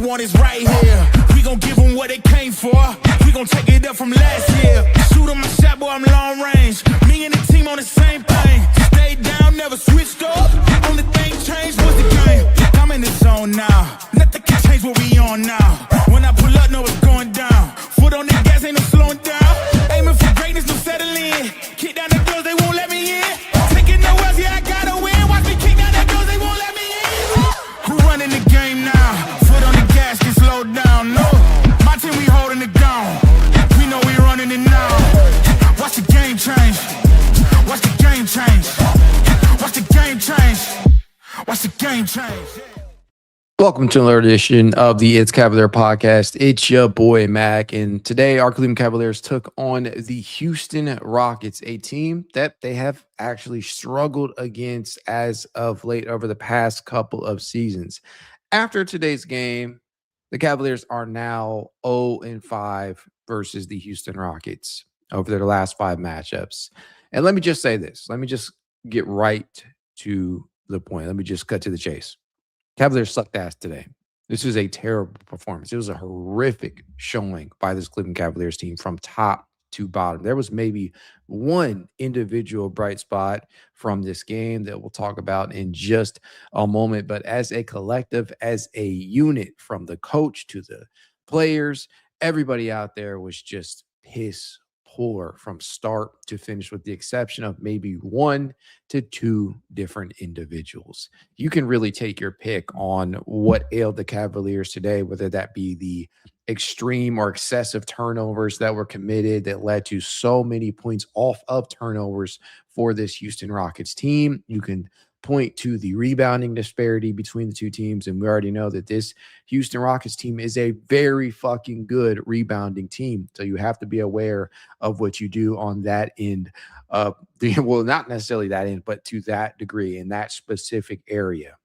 want is right here. We gon' give them what they came for. We gon' take it up from last year. Shoot on my shot, boy, I'm long range. Me and the team on the same thing. Stayed down, never switched up. Only thing changed was the game. I'm in the zone now. Nothing can change what we on now. When I pull up, know it's going down. Foot on the gas, ain't no slowing down. Aiming for greatness, no settling. Kick down the doors, they won't let me in. Taking no else, yeah, I gotta win. Watch me kick down the doors, they won't let me in. Who running the game now? Foot on the gas, can slow down. No, my team, we holding it down. We know we running it now. Watch the game change. Watch the game change. Watch the game change. Watch the game change. Welcome to another edition of the It's Cavalier podcast. It's your boy Mac, and today our Cleveland Cavaliers took on the Houston Rockets, a team that they have actually struggled against as of late over the past couple of seasons. After today's game, the Cavaliers are now 0-5 versus the Houston Rockets over their last 5 matchups. And let me just say this. Let me just get right to the point. Let me just cut to the chase. Cavaliers sucked ass today. This was a terrible performance. It was a horrific showing by this Cleveland Cavaliers team from top to bottom. There was maybe one individual bright spot from this game that we'll talk about in just a moment. But as a collective, as a unit, from the coach to the players, everybody out there was just piss poor from start to finish, with the exception of maybe 1 to 2 different individuals. You can really take your pick on what ailed the Cavaliers today, whether that be the extreme or excessive turnovers that were committed that led to so many points off of turnovers for this Houston Rockets team. You can point to the rebounding disparity between the two teams, and we already know that this Houston Rockets team is a very fucking good rebounding team. So you have to be aware of what you do on that end of well, not necessarily that end, but to that degree in that specific area.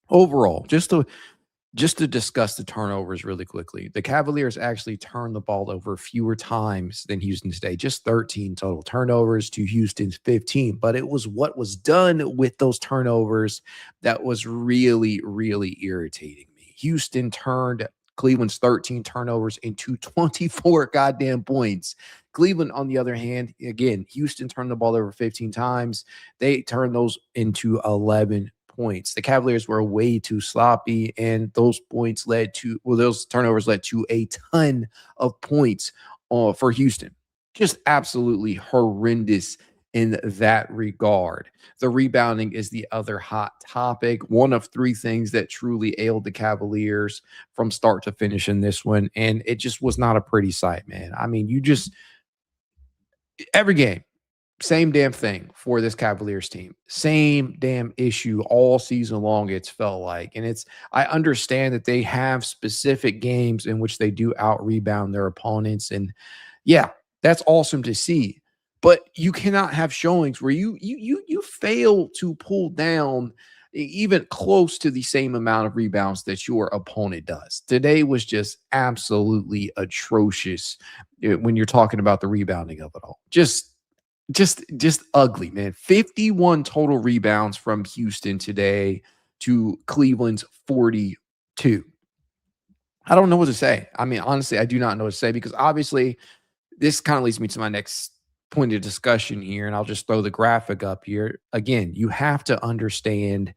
Overall, just to discuss the turnovers really quickly, the Cavaliers actually turned the ball over fewer times than Houston today, just 13 total turnovers to Houston's 15. But it was what was done with those turnovers that was really, really irritating me. Houston turned Cleveland's 13 turnovers into 24 goddamn points. Cleveland, on the other hand, again, Houston turned the ball over 15 times. They turned those into 11 points. The Cavaliers were way too sloppy, and those turnovers led to a ton of points for Houston. Just absolutely horrendous in that regard. The rebounding is the other hot topic. One of 3 things that truly ailed the Cavaliers from start to finish in this one, and it just was not a pretty sight, man. I mean, every game, same damn thing for this Cavaliers team. Same damn issue all season long, it's felt like. And I understand that they have specific games in which they do out-rebound their opponents. And yeah, that's awesome to see. But you cannot have showings where you fail to pull down even close to the same amount of rebounds that your opponent does. Today was just absolutely atrocious when you're talking about the rebounding of it all. Just ugly, man. 51 total rebounds from Houston today to Cleveland's 42. I don't know what to say. I mean, honestly, I do not know what to say, because obviously this kind of leads me to my next point of discussion here, and I'll just throw the graphic up here. Again, you have to understand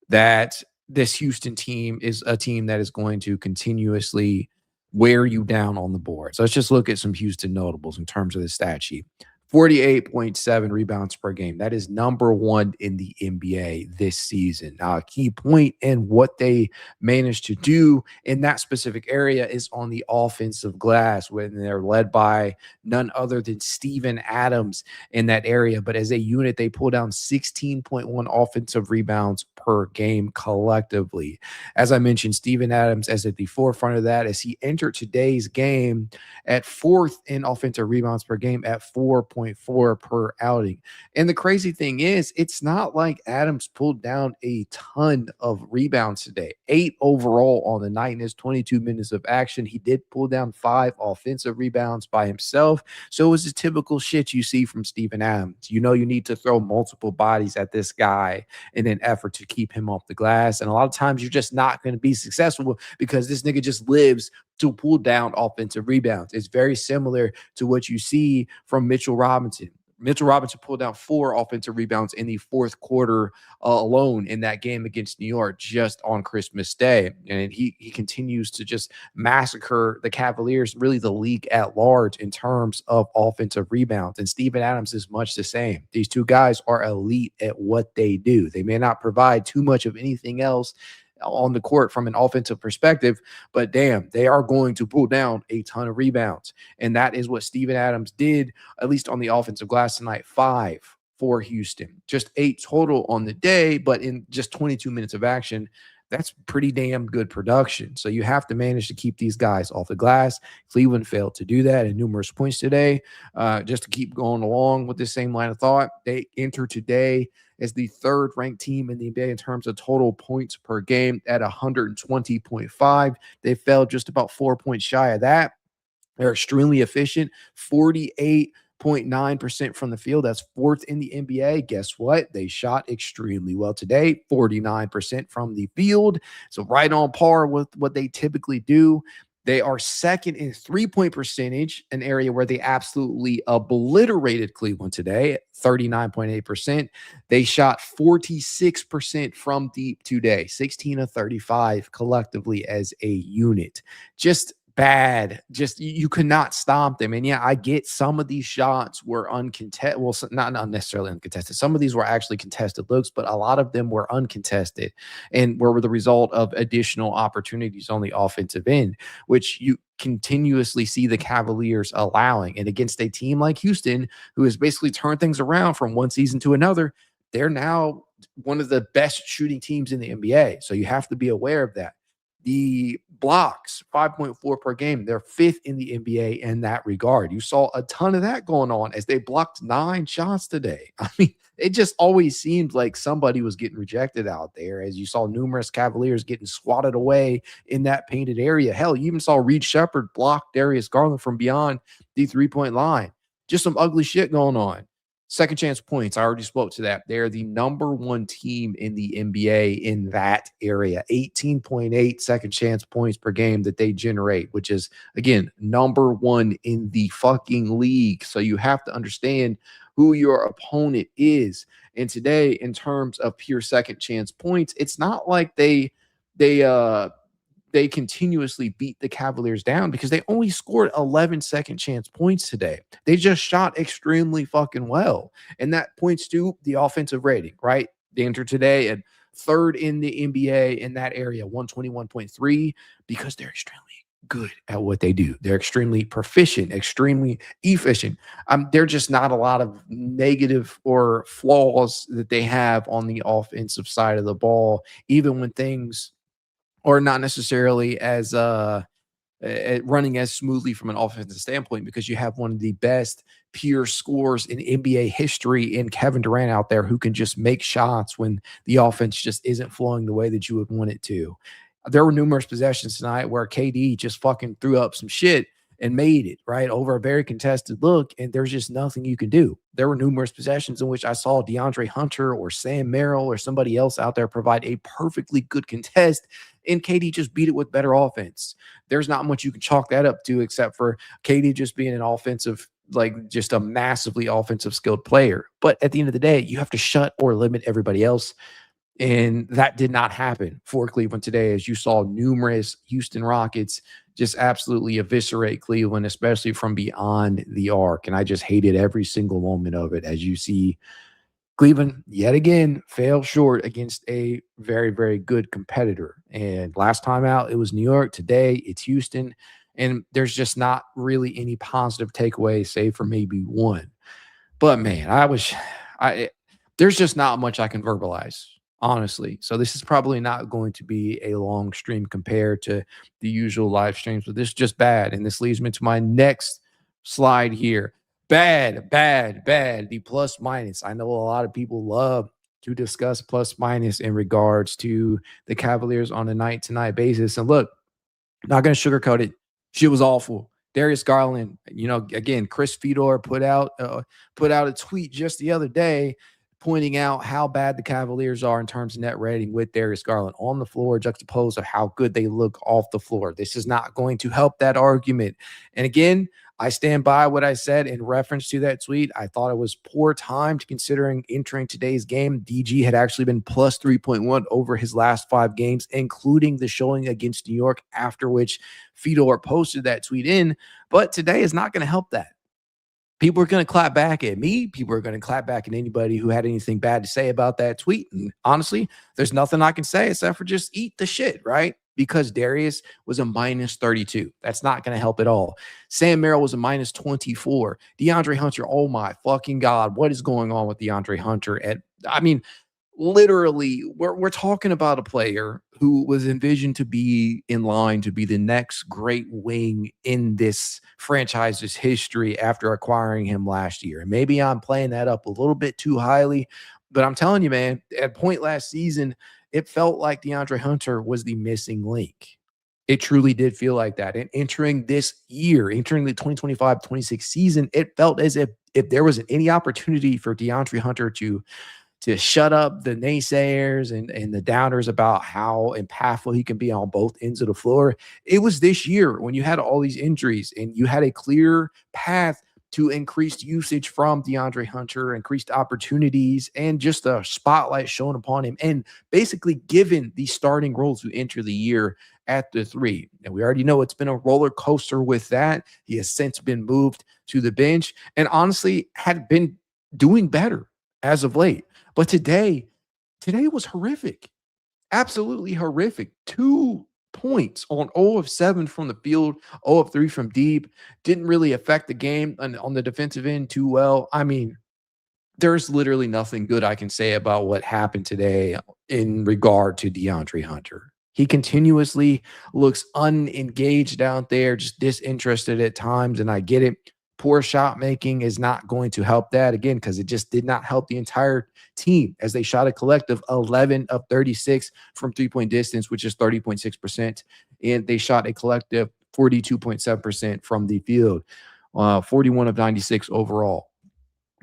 that this Houston team is a team that is going to continuously wear you down on the board. So let's just look at some Houston notables in terms of the stat sheet. 48.7 rebounds per game. That is number 1 in the NBA this season. Now, a key point in what they managed to do in that specific area is on the offensive glass, when they're led by none other than Steven Adams in that area. But as a unit, they pull down 16.1 offensive rebounds per game collectively. As I mentioned, Steven Adams as at the forefront of that, as he entered today's game at 4th in offensive rebounds per game at 4.2. 13.4 per outing. And the crazy thing is, it's not like Adams pulled down a ton of rebounds today. 8 overall on the night in his 22 minutes of action. He did pull down 5 offensive rebounds by himself. So it was the typical shit you see from Steven Adams. You know, you need to throw multiple bodies at this guy in an effort to keep him off the glass. And a lot of times you're just not going to be successful because this nigga just lives to pull down offensive rebounds. It's very similar to what you see from Mitchell Robinson. Mitchell Robinson pulled down 4 offensive rebounds in the fourth quarter alone in that game against New York just on Christmas Day. And he continues to just massacre the Cavaliers, really the league at large in terms of offensive rebounds. And Steven Adams is much the same. These two guys are elite at what they do. They may not provide too much of anything else on the court from an offensive perspective, but damn, they are going to pull down a ton of rebounds. And that is what Steven Adams did, at least on the offensive glass tonight. 5 for Houston, just 8 total on the day, but in just 22 minutes of action, that's pretty damn good production. So you have to manage to keep these guys off the glass. Cleveland failed to do that in numerous points today. Just to keep going along with this same line of thought, they enter today as the 3rd ranked team in the NBA in terms of total points per game at 120.5. They fell just about 4 points shy of that. They're extremely efficient, 48.9% from the field. That's 4th in the NBA. Guess what? They shot extremely well today, 49% from the field. So right on par with what they typically do. They are 2nd in 3-point percentage, an area where they absolutely obliterated Cleveland today, 39.8%. They shot 46% from deep today, 16 of 35 collectively as a unit. Just bad. Just you could not stop them. And yeah, I get some of these shots were uncontested. Well, not necessarily uncontested. Some of these were actually contested looks, but a lot of them were uncontested and were the result of additional opportunities on the offensive end, which you continuously see the Cavaliers allowing. And against a team like Houston, who has basically turned things around from one season to another, they're now one of the best shooting teams in the NBA. So you have to be aware of that. The blocks, 5.4 per game. They're 5th in the NBA in that regard. You saw a ton of that going on as they blocked 9 shots today. I mean, it just always seemed like somebody was getting rejected out there, as you saw numerous Cavaliers getting swatted away in that painted area. Hell, you even saw Reed Shepherd block Darius Garland from beyond the 3-point line. Just some ugly shit going on. Second chance points, I already spoke to that. They're the number 1 team in the NBA in that area. 18.8 second chance points per game that they generate, which is, again, number 1 in the fucking league. So you have to understand who your opponent is. And today, in terms of pure second chance points, it's not like they continuously beat the Cavaliers down, because they only scored 11 second chance points today. They just shot extremely fucking well. And that points to the offensive rating, right? They entered today at 3rd in the NBA in that area, 121.3, because they're extremely good at what they do. They're extremely proficient, extremely efficient. They're just not a lot of negative or flaws that they have on the offensive side of the ball, even when things or not necessarily as running as smoothly from an offensive standpoint, because you have one of the best pure scorers in NBA history in Kevin Durant out there, who can just make shots when the offense just isn't flowing the way that you would want it to. There were numerous possessions tonight where KD just fucking threw up some shit and made it, right, over a very contested look, and there's just nothing you can do. There were numerous possessions in which I saw DeAndre Hunter or Sam Merrill or somebody else out there provide a perfectly good contest, and KD just beat it with better offense. There's not much you can chalk that up to, except for KD just being an offensive, like just a massively offensive skilled player. But at the end of the day, you have to shut or limit everybody else. And that did not happen for Cleveland today, as you saw numerous Houston Rockets just absolutely eviscerate Cleveland, especially from beyond the arc. And I just hated every single moment of it, as you see Cleveland yet again fail short against a very, very good competitor. And last time out, it was New York. Today, it's Houston. And there's just not really any positive takeaway, save for maybe one. But man, there's just not much I can verbalize, honestly. So this is probably not going to be a long stream compared to the usual live streams, but this is just bad. And this leads me to my next slide here. Bad, bad, bad. The plus minus. I know a lot of people love to discuss plus minus in regards to the Cavaliers on a night to night basis. And look, not going to sugarcoat it. She was awful. Darius Garland, again, Chris Fedor put out a tweet just the other day pointing out how bad the Cavaliers are in terms of net rating with Darius Garland on the floor, juxtaposed of how good they look off the floor. This is not going to help that argument. And again, I stand by what I said in reference to that tweet. I thought it was poor time considering entering today's game. DG had actually been plus 3.1 over his last 5 games, including the showing against New York, after which Fedor posted that tweet in. But today is not going to help that. People are going to clap back at me. People are going to clap back at anybody who had anything bad to say about that tweet. And honestly, there's nothing I can say except for just eat the shit, right? Because Darius was a minus 32. That's not going to help at all. Sam Merrill was a minus 24. DeAndre Hunter, oh my fucking God, what is going on with DeAndre Hunter? Literally, we're talking about a player who was envisioned to be in line to be the next great wing in this franchise's history after acquiring him last year. And maybe I'm playing that up a little bit too highly, but I'm telling you, man, at point last season, it felt like DeAndre Hunter was the missing link. It truly did feel like that. And entering this year, entering the 2025-26 season, it felt as if there was any opportunity for DeAndre Hunter to shut up the naysayers and the doubters about how impactful he can be on both ends of the floor. It was this year when you had all these injuries and you had a clear path to increased usage from DeAndre Hunter, increased opportunities, and just a spotlight shown upon him, and basically given the starting role to enter the year at the 3. And we already know it's been a roller coaster with that. He has since been moved to the bench and honestly had been doing better as of late. But today was horrific. Absolutely horrific. 2 points on 0 of 7 from the field, 0 of 3 from deep. Didn't really affect the game on the defensive end too well. I mean, there's literally nothing good I can say about what happened today in regard to DeAndre Hunter. He continuously looks unengaged out there, just disinterested at times, and I get it. Poor shot making is not going to help that, again, because it just did not help the entire team as they shot a collective 11 of 36 from three-point distance, which is 30.6%. And they shot a collective 42.7% from the field, 41 of 96 overall.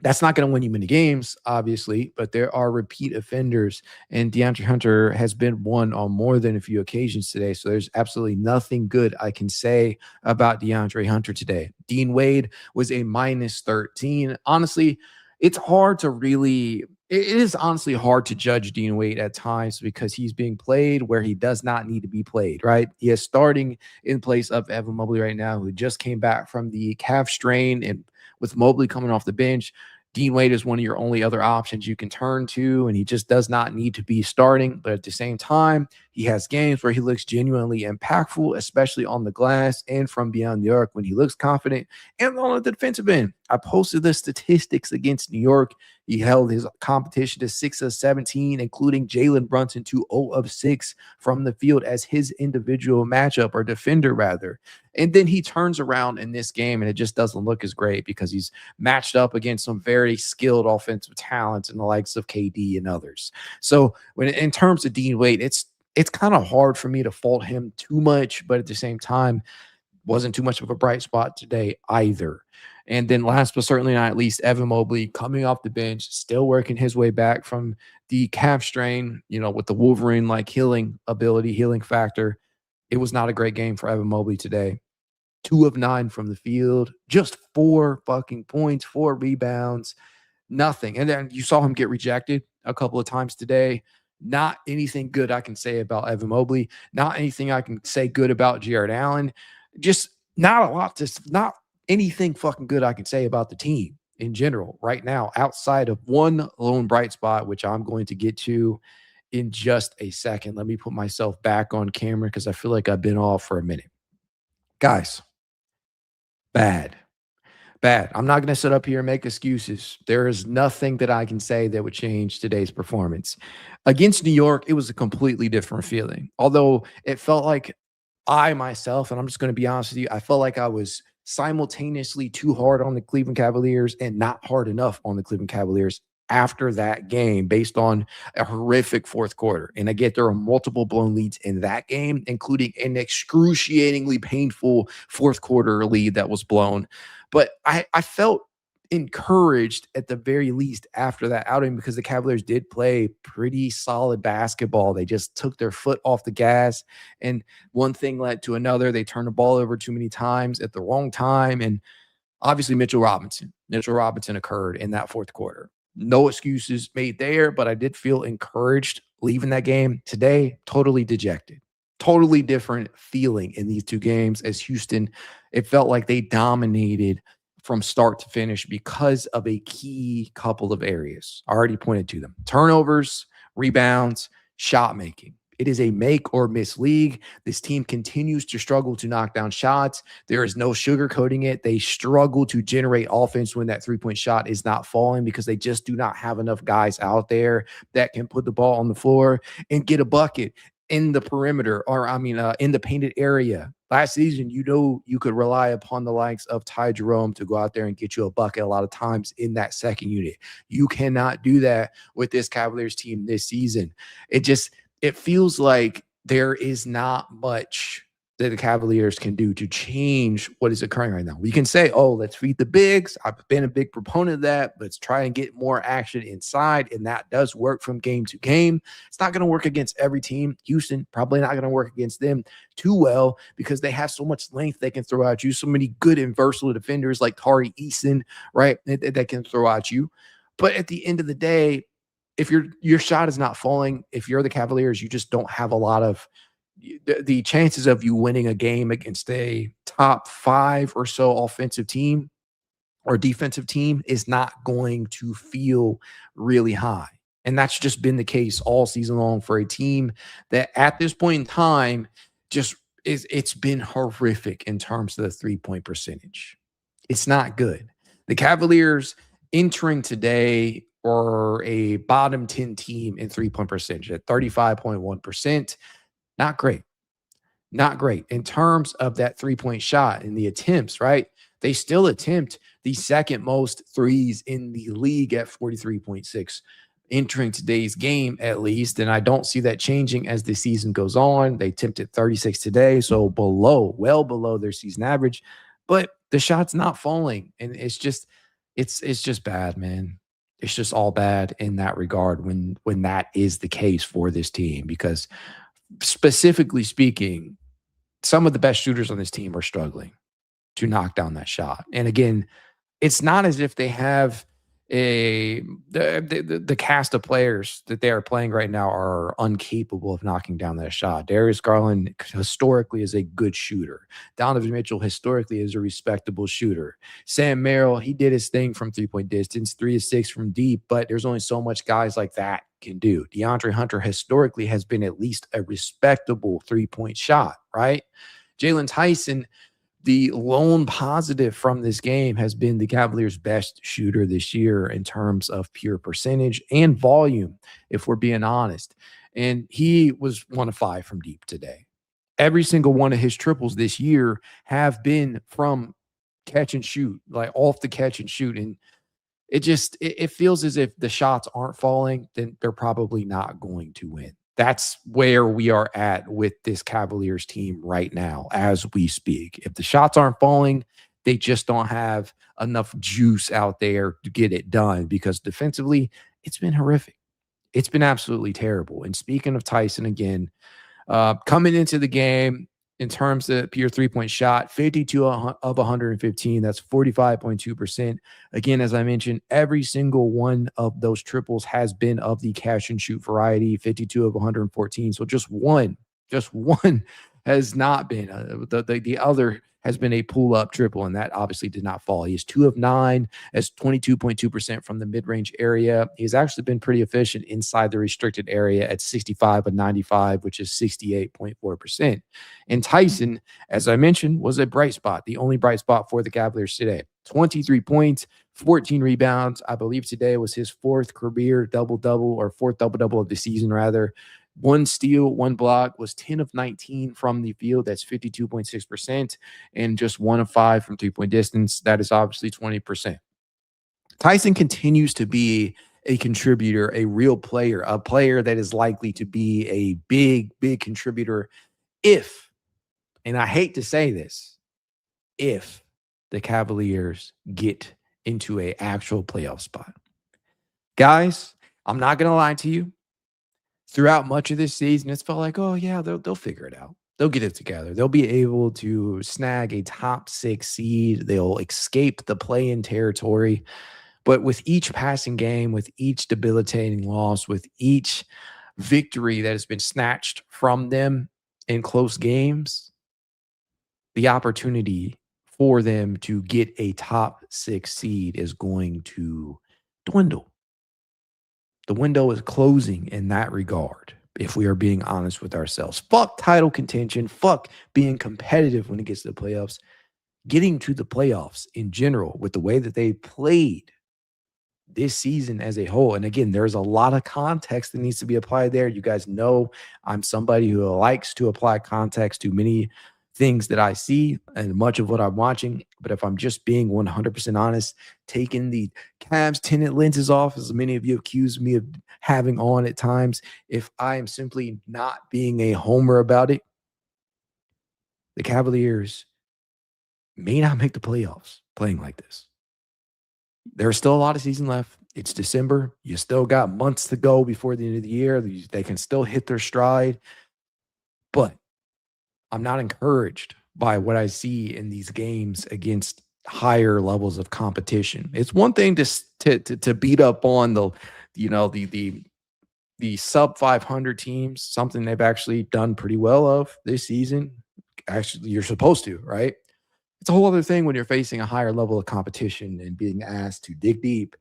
That's not going to win you many games, obviously, but there are repeat offenders, and DeAndre Hunter has been one on more than a few occasions today. So there's absolutely nothing good I can say about DeAndre Hunter today. Dean Wade was a minus 13. Honestly, it's hard to really – it is honestly hard to judge Dean Wade at times because he's being played where he does not need to be played, right? He is starting in place of Evan Mobley right now, who just came back from the calf strain, and with Mobley coming off the bench, Dean Wade is one of your only other options you can turn to, and he just does not need to be starting. But at the same time, he has games where he looks genuinely impactful, especially on the glass and from beyond New York when he looks confident. And on the defensive end, I posted the statistics against New York. He held his competition to 6 of 17, including Jalen Brunson to 0 of 6 from the field as his individual matchup, or defender rather. And then he turns around in this game and it just doesn't look as great because he's matched up against some very skilled offensive talents in the likes of KD and others. So when in terms of Dean Wade, it's kind of hard for me to fault him too much, but at the same time, wasn't too much of a bright spot today either. And then last but certainly not least, Evan Mobley coming off the bench, still working his way back from the calf strain, with the Wolverine-like healing ability, healing factor. It was not a great game for Evan Mobley today. 2 of 9 from the field, just 4 fucking points, 4 rebounds, nothing. And then you saw him get rejected a couple of times today. Not anything good I can say about Evan Mobley. Not anything I can say good about Jarrett Allen. Just not a lot, not anything fucking good I can say about the team in general right now, outside of one lone bright spot, which I'm going to get to in just a second. Let me put myself back on camera because I feel like I've been off for a minute. Guys, bad. I'm not going to sit up here and make excuses. There is nothing that I can say that would change today's performance. Against New York, it was a completely different feeling. Although it felt like I myself, and I'm just going to be honest with you, I felt like I was simultaneously too hard on the Cleveland Cavaliers and not hard enough on the Cleveland Cavaliers after that game based on a horrific fourth quarter. And I get there are multiple blown leads in that game, including an excruciatingly painful fourth quarter lead that was blown. But I felt encouraged at the very least after that outing because the Cavaliers did play pretty solid basketball. They just took their foot off the gas, and one thing led to another. They turned the ball over too many times at the wrong time. And obviously Mitchell Robinson occurred in that fourth quarter. No excuses made there, but I did feel encouraged leaving that game. Today, totally dejected. Totally different feeling in these two games as Houston. It felt like they dominated from start to finish because of a key couple of areas. I already pointed to them. Turnovers, rebounds, shot making. It is a make or miss league. This team continues to struggle to knock down shots. There is no sugarcoating it. They struggle to generate offense when that three-point shot is not falling because they just do not have enough guys out there that can put the ball on the floor and get a bucket in the perimeter, or in the painted area. Last season, you could rely upon the likes of Ty Jerome to go out there and get you a bucket a lot of times in that second unit. You cannot do that with this Cavaliers team this season. It feels like there is not much that the Cavaliers can do to change what is occurring right now. We can say, oh, let's feed the bigs. I've been a big proponent of that. Let's try and get more action inside, and that does work from game to game. It's not going to work against every team. Houston, probably not going to work against them too well because they have so much length they can throw at you, so many good and versatile defenders like Tari Eason, right, that can throw at you. But at the end of the day, if your shot is not falling, if you're the Cavaliers, you just don't have a lot of the chances of you winning a game against a top 5 or so offensive team or defensive team is not going to feel really high. And that's just been the case all season long for a team that at this point in time it's been horrific in terms of the 3-point percentage. It's not good. The Cavaliers entering today are a bottom 10 team in 3-point percentage at 35.1%. Not great. Not great. In terms of that 3-point shot and the attempts, right? They still attempt the second most threes in the league at 43.6 entering today's game, at least. And I don't see that changing as the season goes on. They attempted 36 today, so well below their season average. But the shot's not falling. And it's just bad, man. It's just all bad in that regard when that is the case for this team, because specifically speaking, some of the best shooters on this team are struggling to knock down that shot. And again, it's not as if they have the cast of players that they are playing right now are incapable of knocking down that shot. Darius Garland historically is a good shooter. Donovan Mitchell historically is a respectable shooter. Sam Merrill, he did his thing from 3-point distance, 3 of 6 from deep, but there's only so much guys like that can do. DeAndre Hunter historically has been at least a respectable 3-point shot, right? Jaylen Tyson, the lone positive from this game, has been the Cavaliers' best shooter this year in terms of pure percentage and volume, if we're being honest. And he was 1 of 5 from deep today. Every single one of his triples this year have been from catch and shoot, like off the catch and shoot. And it feels as if the shots aren't falling, then they're probably not going to win. That's where we are at with this Cavaliers team right now as we speak. If the shots aren't falling, they just don't have enough juice out there to get it done, because defensively, it's been horrific. It's been absolutely terrible. And speaking of Tyson again, coming into the game, in terms of pure 3-point shot, 52 of 115. That's 45.2%. Again, as I mentioned, every single one of those triples has been of the catch and shoot variety, 52 of 114. So just one has not been. The other has been a pull-up triple, and that obviously did not fall. He is 2 of 9, as 22.2% from the mid-range area. He's actually been pretty efficient inside the restricted area at 65 of 95, which is 68.4%. And Tyson, as I mentioned, was a bright spot, the only bright spot for the Cavaliers today. 23 points, 14 rebounds. I believe today was his 4th career double-double, or 4th double-double of the season, rather. 1 steal, 1 block, was 10 of 19 from the field. That's 52.6%, and just 1 of 5 from three-point distance. That is obviously 20%. Tyson continues to be a contributor, a real player, a player that is likely to be a big, big contributor if, and I hate to say this, if the Cavaliers get into an actual playoff spot. Guys, I'm not going to lie to you. Throughout much of this season, it's felt like, oh, yeah, they'll figure it out. They'll get it together. They'll be able to snag a top 6 seed. They'll escape the play-in territory. But with each passing game, with each debilitating loss, with each victory that has been snatched from them in close games, the opportunity for them to get a top 6 seed is going to dwindle. The window is closing in that regard, if we are being honest with ourselves. Fuck title contention. Fuck being competitive when it gets to the playoffs. Getting to the playoffs in general with the way that they played this season as a whole. And again, there's a lot of context that needs to be applied there. You guys know I'm somebody who likes to apply context to many things that I see and much of what I'm watching. But if I'm just being 100% honest, taking the Cavs tinted lenses off, as many of you accuse me of having on at times, if I am simply not being a homer about it, the Cavaliers may not make the playoffs playing like this. There's still a lot of season left. It's December. You still got months to go before the end of the year. They can still hit their stride. But I'm not encouraged by what I see in these games against higher levels of competition. It's one thing to beat up on the sub 500 teams, something they've actually done pretty well of this season. Actually, you're supposed to, right? It's a whole other thing when you're facing a higher level of competition and being asked to dig deep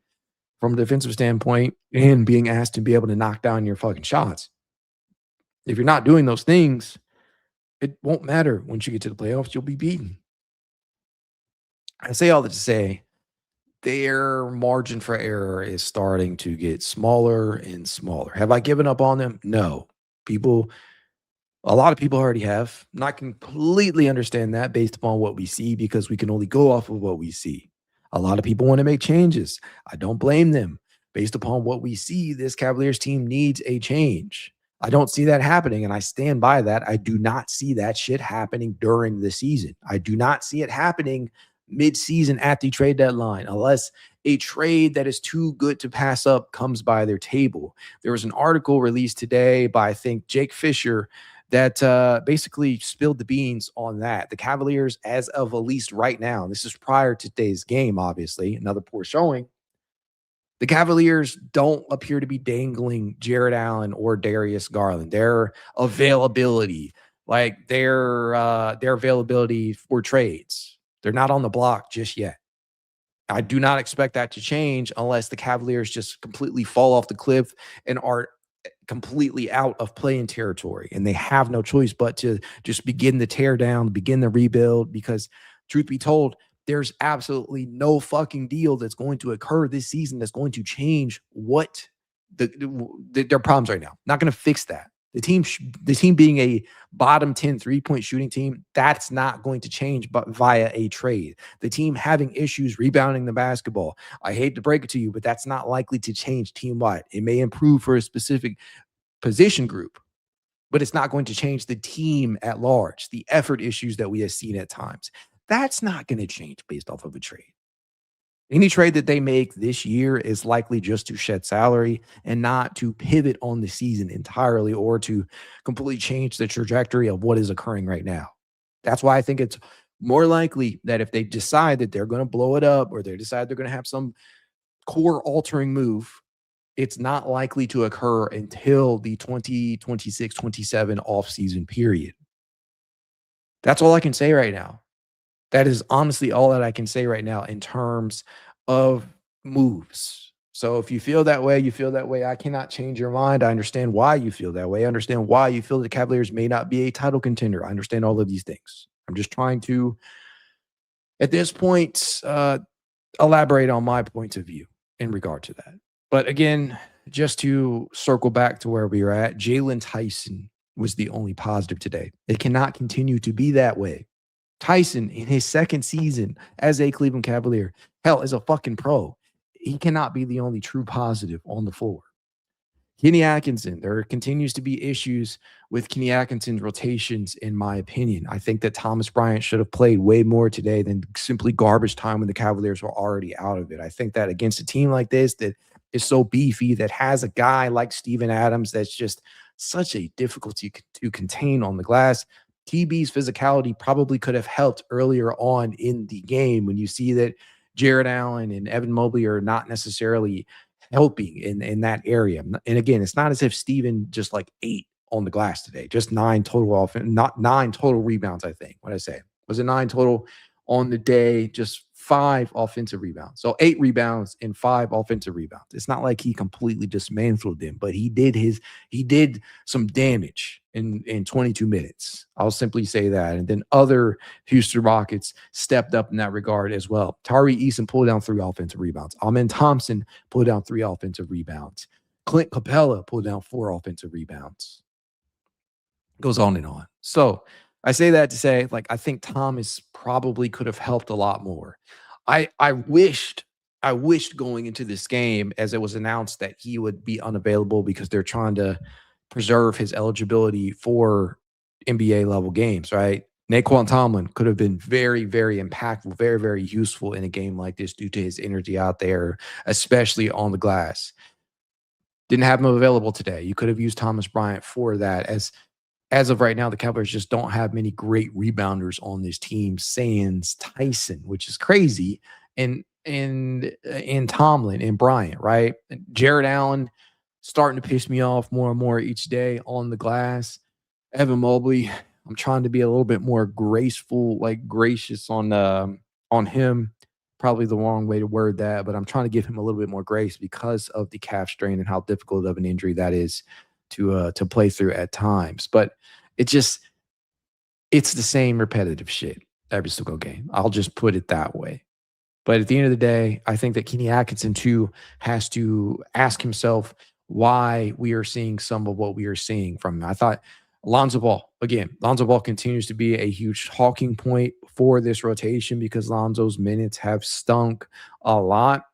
from a defensive standpoint and being asked to be able to knock down your fucking shots. If you're not doing those things, it won't matter once you get to the playoffs. You'll be beaten. I say all that to say their margin for error is starting to get smaller and smaller. Have I given up on them? No. A lot of people already have. Not completely understand that based upon what we see, because we can only go off of what we see. A lot of people want to make changes. I don't blame them. Based upon what we see, this Cavaliers team needs a change. I don't see that happening, and I stand by that. I do not see that shit happening during the season. I do not see it happening mid-season at the trade deadline, unless a trade that is too good to pass up comes by their table. There was an article released today by, I think, Jake Fisher, that basically spilled the beans on that. The Cavaliers, as of at least right now, this is prior to today's game, obviously, another poor showing. The Cavaliers don't appear to be dangling Jarrett Allen or Darius Garland. Their availability, like their availability for trades, they're not on the block just yet. I do not expect that to change unless the Cavaliers just completely fall off the cliff and are completely out of playing territory, and they have no choice but to just begin the tear down, begin the rebuild, because truth be told, there's absolutely no fucking deal that's going to occur this season that's going to change what their problems right now. Not going to fix that. The team being a bottom 10 3-point shooting team, that's not going to change but via a trade. The team having issues rebounding the basketball, I hate to break it to you, but that's not likely to change team-wide. It may improve for a specific position group, but it's not going to change the team at large. The effort issues that we have seen at times, that's not going to change based off of a trade. Any trade that they make this year is likely just to shed salary and not to pivot on the season entirely or to completely change the trajectory of what is occurring right now. That's why I think it's more likely that if they decide that they're going to blow it up or they decide they're going to have some core altering move, it's not likely to occur until the 2026-27 offseason period. That's all I can say right now. That is honestly all that I can say right now in terms of moves. So if you feel that way, you feel that way. I cannot change your mind. I understand why you feel that way. I understand why you feel the Cavaliers may not be a title contender. I understand all of these things. I'm just trying to, at this point, elaborate on my point of view in regard to that. But again, just to circle back to where we were at, Jaylen Tyson was the only positive today. It cannot continue to be that way. Tyson, in his second season as a Cleveland Cavalier, hell, as a fucking pro, he cannot be the only true positive on the floor. Kenny Atkinson, there continues to be issues with Kenny Atkinson's rotations, in my opinion. I think that Thomas Bryant should have played way more today than simply garbage time when the Cavaliers were already out of it. I think that against a team like this that is so beefy, that has a guy like Steven Adams that's just such a difficulty to contain on the glass, TB's physicality probably could have helped earlier on in the game when you see that Jarrett Allen and Evan Mobley are not necessarily helping in that area. And again, it's not as if Steven just like ate on the glass today, just 9 total offense, not 9 total rebounds, I think. What did I say? Was it 9 total on the day? Just 5 offensive rebounds. So 8 rebounds and 5 offensive rebounds. It's not like he completely dismantled them, but he did some damage in 22 minutes. I'll simply say that. And then other Houston Rockets stepped up in that regard as well. Tari Eason pulled down 3 offensive rebounds. Amen Thompson pulled down 3 offensive rebounds. Clint Capella pulled down 4 offensive rebounds. Goes on and on. So I say that to say, like, I think Thomas probably could have helped a lot more. I wished going into this game, as it was announced that he would be unavailable because they're trying to preserve his eligibility for NBA level games, right? Naquan Tomlin could have been very, very impactful, very, very useful in a game like this due to his energy out there, especially on the glass. Didn't have him available today. You could have used Thomas Bryant for that. As of right now, the Cavaliers just don't have many great rebounders on this team, sans Tyson, which is crazy, and Tomlin and Bryant, right? Jarrett Allen starting to piss me off more and more each day on the glass. Evan Mobley, I'm trying to be a little bit more graceful, like gracious on him. Probably the wrong way to word that, but I'm trying to give him a little bit more grace because of the calf strain and how difficult of an injury that is to play through at times. But it's the same repetitive shit every single game. I'll just put it that way. But at the end of the day, I think that Kenny Atkinson too has to ask himself why we are seeing some of what we are seeing from him. I thought Lonzo Ball continues to be a huge talking point for this rotation because Lonzo's minutes have stunk a lot.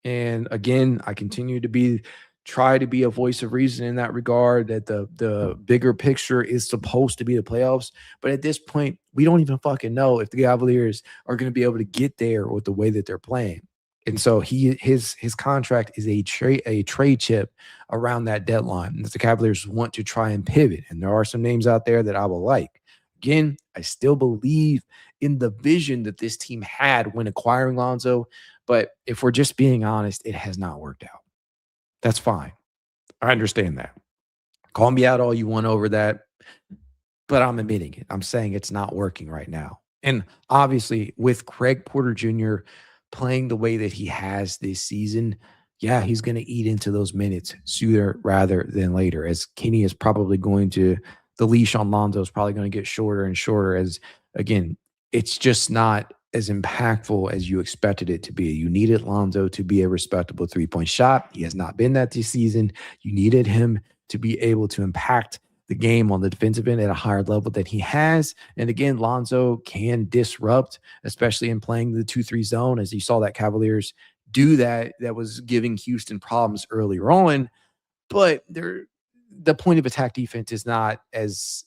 And again, I continue to try to be a voice of reason in that regard, that the bigger picture is supposed to be the playoffs. But at this point, we don't even fucking know if the Cavaliers are going to be able to get there with the way that they're playing. And so his contract is a trade chip around that deadline that the Cavaliers want to try and pivot. And there are some names out there that I will like. Again, I still believe in the vision that this team had when acquiring Lonzo. But if we're just being honest, it has not worked out. That's fine. I understand that. Call me out all you want over that, but I'm admitting it. I'm saying it's not working right now. And obviously, with Craig Porter Jr. playing the way that he has this season, yeah, he's going to eat into those minutes sooner rather than later, as Kenny is probably the leash on Lonzo is probably going to get shorter and shorter as, again, it's just not as impactful as you expected it to be. You needed Lonzo to be a respectable three-point shot. He has not been that this season. You needed him to be able to impact the game on the defensive end at a higher level than he has. And again, Lonzo can disrupt, especially in playing the 2-3 zone, as you saw that Cavaliers do that. That was giving Houston problems earlier on. But the point of attack defense is not as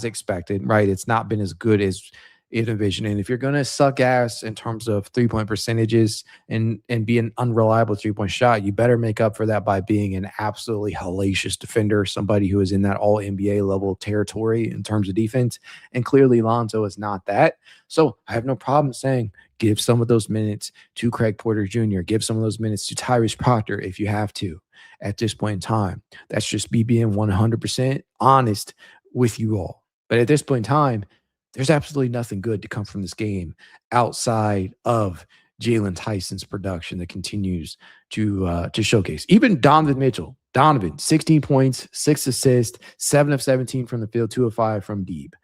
expected, right? It's not been as good as it envisioned. And if you're going to suck ass in terms of 3-point percentages and be an unreliable 3-point shot, you better make up for that by being an absolutely hellacious defender, somebody who is in that all NBA level territory in terms of defense. And clearly Lonzo is not that. So I have no problem saying give some of those minutes to Craig Porter Jr., give some of those minutes to Tyrese Proctor if you have to at this point in time. That's just me being 100% honest with you all. But at this point in time, there's absolutely nothing good to come from this game outside of Jaylen Tyson's production that continues to showcase. Even Donovan, 16 points, 6 assists, 7 of 17 from the field, 2 of 5 from deep.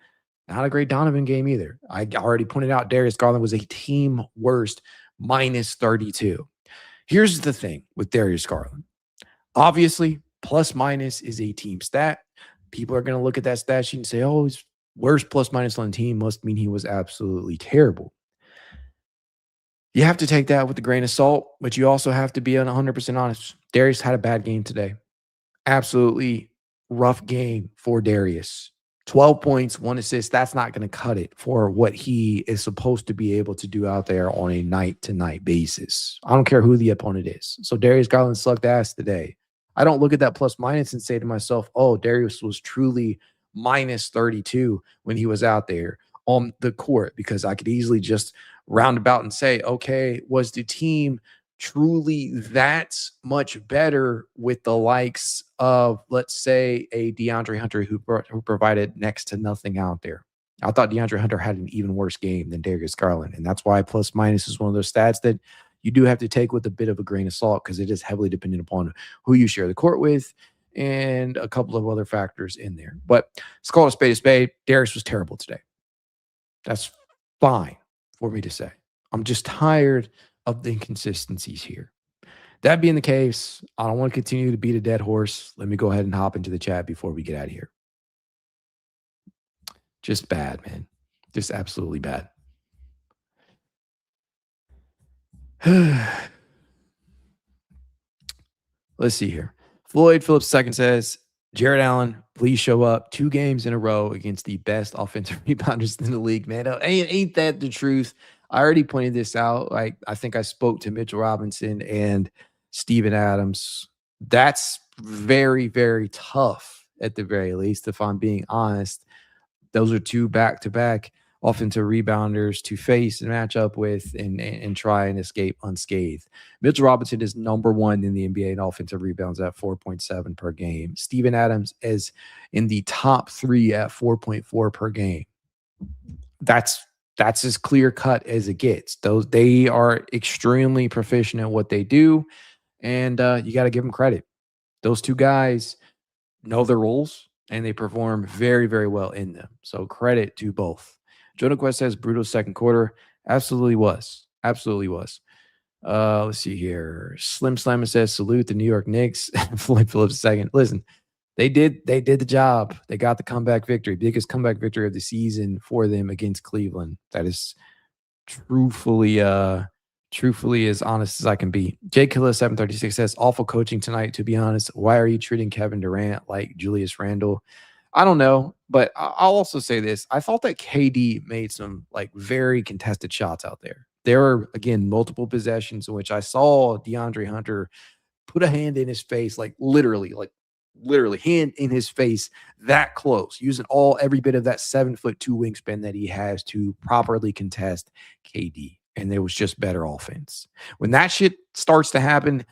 Not a great Donovan game either. I already pointed out Darius Garland was a team worst, minus 32. Here's the thing with Darius Garland. Obviously, plus minus is a team stat. People are going to look at that stat sheet and say, oh, his worst plus minus on the team must mean he was absolutely terrible. You have to take that with a grain of salt, but you also have to be 100% honest. Darius had a bad game today. Absolutely rough game for Darius. 12 points, 1 assist. That's not going to cut it for what he is supposed to be able to do out there on a night-to-night basis. I don't care who the opponent is. So Darius Garland sucked ass today. I don't look at that plus minus and say to myself, oh, Darius was truly minus 32 when he was out there on the court, because I could easily just roundabout and say, okay, was the team truly that much better with the likes of, let's say, a DeAndre Hunter who provided next to nothing out there? I thought DeAndre Hunter had an even worse game than Darius Garland, and that's why plus minus is one of those stats that you do have to take with a bit of a grain of salt, because it is heavily dependent upon who you share the court with and a couple of other factors in there. But let's call it a spade a spade. Darius was terrible today. That's fine for me to say. I'm just tired of the inconsistencies here. That being the case, I don't want to continue to beat a dead horse. Let me go ahead and hop into the chat before we get out of here. Just bad, man. Just absolutely bad. Let's see here. Floyd Phillips II says, Jarrett Allen, please show up 2 games in a row against the best offensive rebounders in the league, man. Ain't that the truth? I already pointed this out. Like, I think I spoke to Mitchell Robinson and Steven Adams. That's very, very tough at the very least, if I'm being honest. Those are 2 back-to-back offensive rebounders to face and match up with and try and escape unscathed. Mitchell Robinson is number 1 in the NBA in offensive rebounds at 4.7 per game. Steven Adams is in the top 3 at 4.4 per game. That's as clear cut as it gets. They are extremely proficient at what they do, and you got to give them credit. Those 2 guys know their roles, and they perform very, very well in them. So credit to both. Jonah Quest says brutal second quarter. Absolutely was. Absolutely was. Let's see here. Slim Slammer says salute the New York Knicks. Floyd Phillips II. Listen, they did the job. They got the comeback victory. Biggest comeback victory of the season for them against Cleveland. That is truthfully as honest as I can be. J Killer 736 says awful coaching tonight, to be honest. Why are you treating Kevin Durant like Julius Randle? I don't know, but I'll also say this. I thought that KD made some like very contested shots out there. There were, again, multiple possessions in which I saw DeAndre Hunter put a hand in his face, like literally hand in his face that close, using every bit of that 7'2" wingspan that he has to properly contest KD. And there was just better offense. When that shit starts to happen,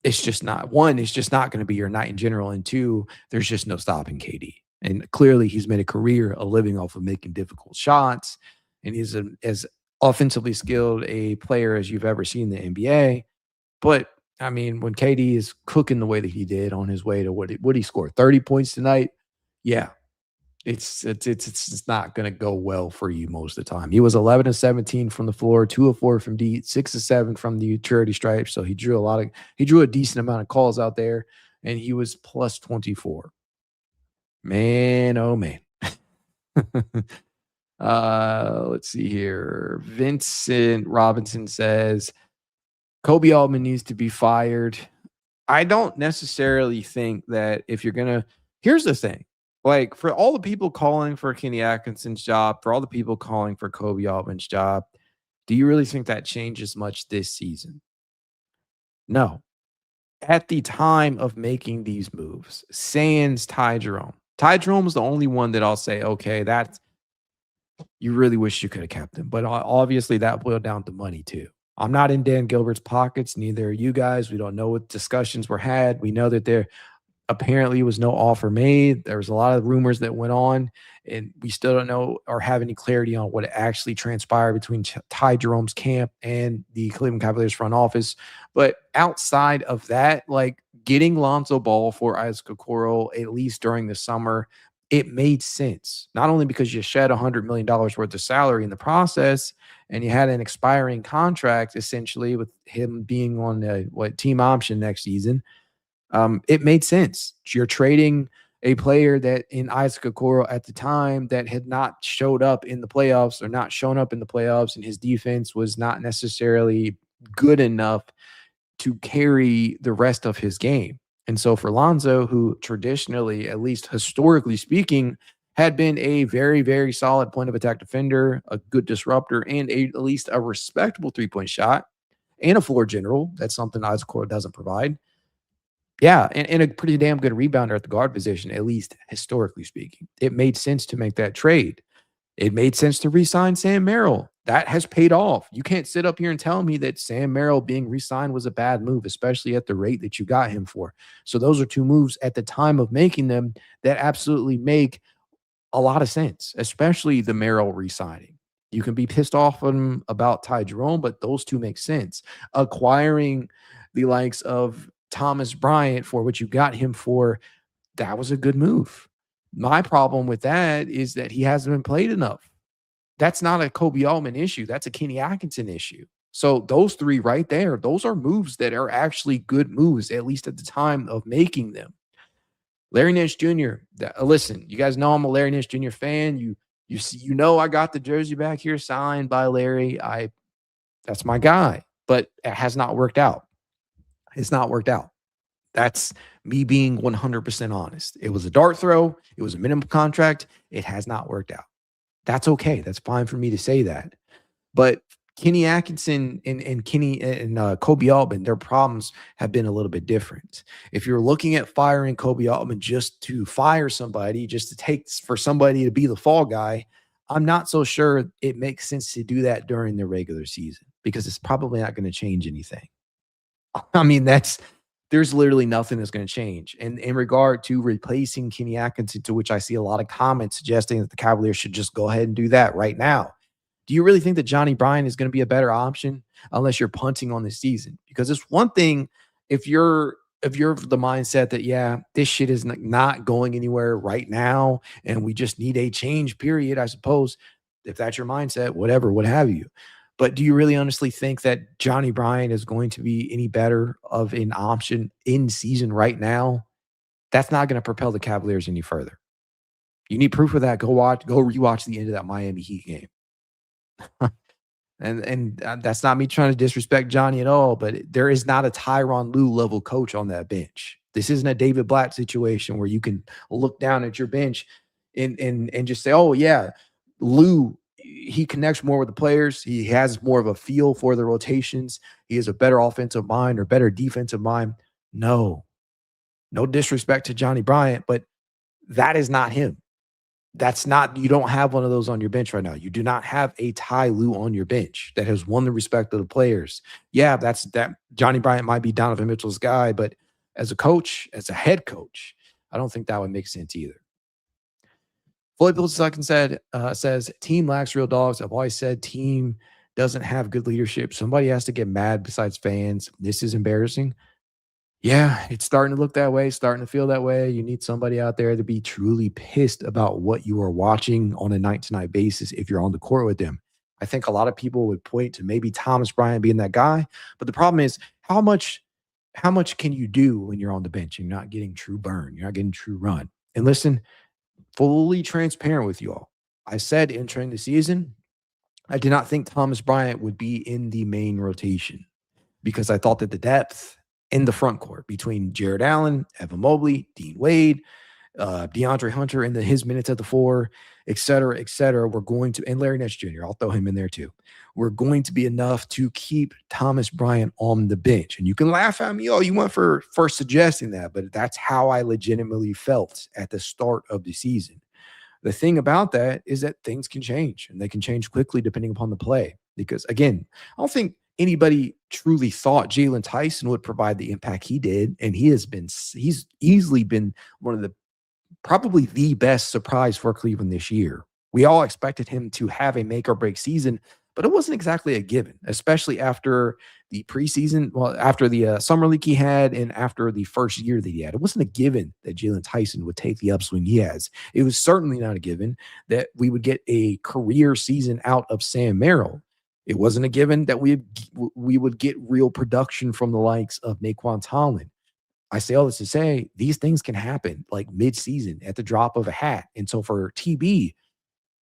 it's just not, 1, it's just not going to be your night in general. And 2, there's just no stopping KD. And clearly he's made a career, a living off of making difficult shots. And he's as offensively skilled a player as you've ever seen in the NBA. But I mean, when KD is cooking the way that he did on his way to what he scored, 30 points tonight. Yeah, it's not going to go well for you most of the time. He was 11 of 17 from the floor, 2 of 4 from deep, 6 of 7 from the charity stripe. So he drew a decent amount of calls out there, and he was plus 24. Man, oh man. Let's see here. Vincent Robinson says Kobe Altman needs to be fired. I don't necessarily think that if you're going to, here's the thing. Like, for all the people calling for Kenny Atkinson's job, for all the people calling for Kobe Altman's job, do you really think that changes much this season? No. At the time of making these moves, sans Ty Jerome. Ty Jerome was the only one that I'll say, okay, that's, you really wish you could have kept him. But obviously that boiled down to money too. I'm not in Dan Gilbert's pockets. Neither are you guys. We don't know what discussions were had. We know that there apparently was no offer made. There was a lot of rumors that went on, and we still don't know or have any clarity on what actually transpired between Ty Jerome's camp and the Cleveland Cavaliers front office. But outside of that, like getting Lonzo Ball for Isaac Okoro, at least during the summer, it made sense. Not only because you shed $100 million worth of salary in the process, and you had an expiring contract essentially with him being on a team option next season. It made sense. You're trading a player that in Isaac Okoro at the time that had not showed up in the playoffs or not shown up in the playoffs, and his defense was not necessarily good enough to carry the rest of his game. And so for Lonzo, who traditionally, at least historically speaking, had been a very, very solid point of attack defender, a good disruptor, and at least a respectable 3-point shot and a floor general. That's something Isaac Okoro doesn't provide. Yeah, and a pretty damn good rebounder at the guard position, at least historically speaking. It made sense to make that trade. It made sense to re-sign Sam Merrill. That has paid off. You can't sit up here and tell me that Sam Merrill being re-signed was a bad move, especially at the rate that you got him for. So those are two moves at the time of making them that absolutely make a lot of sense, especially the Merrill re-signing. You can be pissed off at him about Ty Jerome, but those two make sense. Acquiring the likes of Thomas Bryant for what you got him for, that was a good move. My problem with that is that he hasn't been played enough. That's not a Kobe Altman issue. That's a Kenny Atkinson issue. So those three right there, those are moves that are actually good moves, at least at the time of making them. Larry Nance Jr. Listen, you guys know I'm a Larry Nance Jr. fan. You know I got the jersey back here signed by Larry. That's my guy, but it has not worked out. It's not worked out. That's me being 100% honest. It was a dart throw. It was a minimum contract. It has not worked out. That's okay. That's fine for me to say that. But Kenny Atkinson and Kobe Altman, their problems have been a little bit different. If you're looking at firing Kobe Altman just to fire somebody, just to take for somebody to be the fall guy, I'm not so sure it makes sense to do that during the regular season because it's probably not going to change anything. I mean, there's literally nothing that's going to change. And in regard to replacing Kenny Atkinson, to which I see a lot of comments suggesting that the Cavaliers should just go ahead and do that right now. Do you really think that Johnny Bryant is going to be a better option unless you're punting on the season? Because it's one thing if you're of the mindset that, yeah, this shit is not going anywhere right now and we just need a change period, I suppose, if that's your mindset, whatever, what have you. But do you really honestly think that Johnny Bryant is going to be any better of an option in season right now? That's not going to propel the Cavaliers any further. You need proof of that. Go rewatch the end of that Miami Heat game. And that's not me trying to disrespect Johnny at all, but there is not a Tyronn Lue level coach on that bench. This isn't a David Blatt situation where you can look down at your bench and just say, oh yeah, Lue, he connects more with the players. He has more of a feel for the rotations. He has a better offensive mind or better defensive mind. No disrespect to Johnny Bryant, but that is not him. You don't have one of those on your bench right now. You do not have a Ty Lue on your bench that has won the respect of the players. Yeah, that Johnny Bryant might be Donovan Mitchell's guy, but as a coach, as a head coach, I don't think that would make sense either. Floyd Bills II says, team lacks real dogs. I've always said team doesn't have good leadership. Somebody has to get mad besides fans. This is embarrassing. Yeah, it's starting to look that way, starting to feel that way. You need somebody out there to be truly pissed about what you are watching on a night-to-night basis if you're on the court with them. I think a lot of people would point to maybe Thomas Bryant being that guy, but the problem is how much can you do when you're on the bench and you're not getting true burn, you're not getting true run? And listen, fully transparent with you all. I said entering the season, I did not think Thomas Bryant would be in the main rotation because I thought that the depth in the front court between Jarrett Allen, Evan Mobley, Dean Wade, DeAndre Hunter in his minutes at the 4, et cetera, we're going to, and Larry Nance Jr., I'll throw him in there too. We're going to be enough to keep Thomas Bryant on the bench. And you can laugh at me, you went for suggesting that, but that's how I legitimately felt at the start of the season. The thing about that is that things can change, and they can change quickly depending upon the play. Because again, I don't think anybody truly thought Jaylen Tyson would provide the impact he did. And he's easily been one of probably the best surprise for Cleveland this year. We all expected him to have a make or break season, but it wasn't exactly a given, especially after the preseason, after the summer league he had and after the first year that he had. It wasn't a given that Jaylen Tyson would take the upswing he has. It was certainly not a given that we would get a career season out of Sam Merrill. It wasn't a given that we would get real production from the likes of Naquan Tomlin. I say all this to say these things can happen like mid-season at the drop of a hat. And so for TB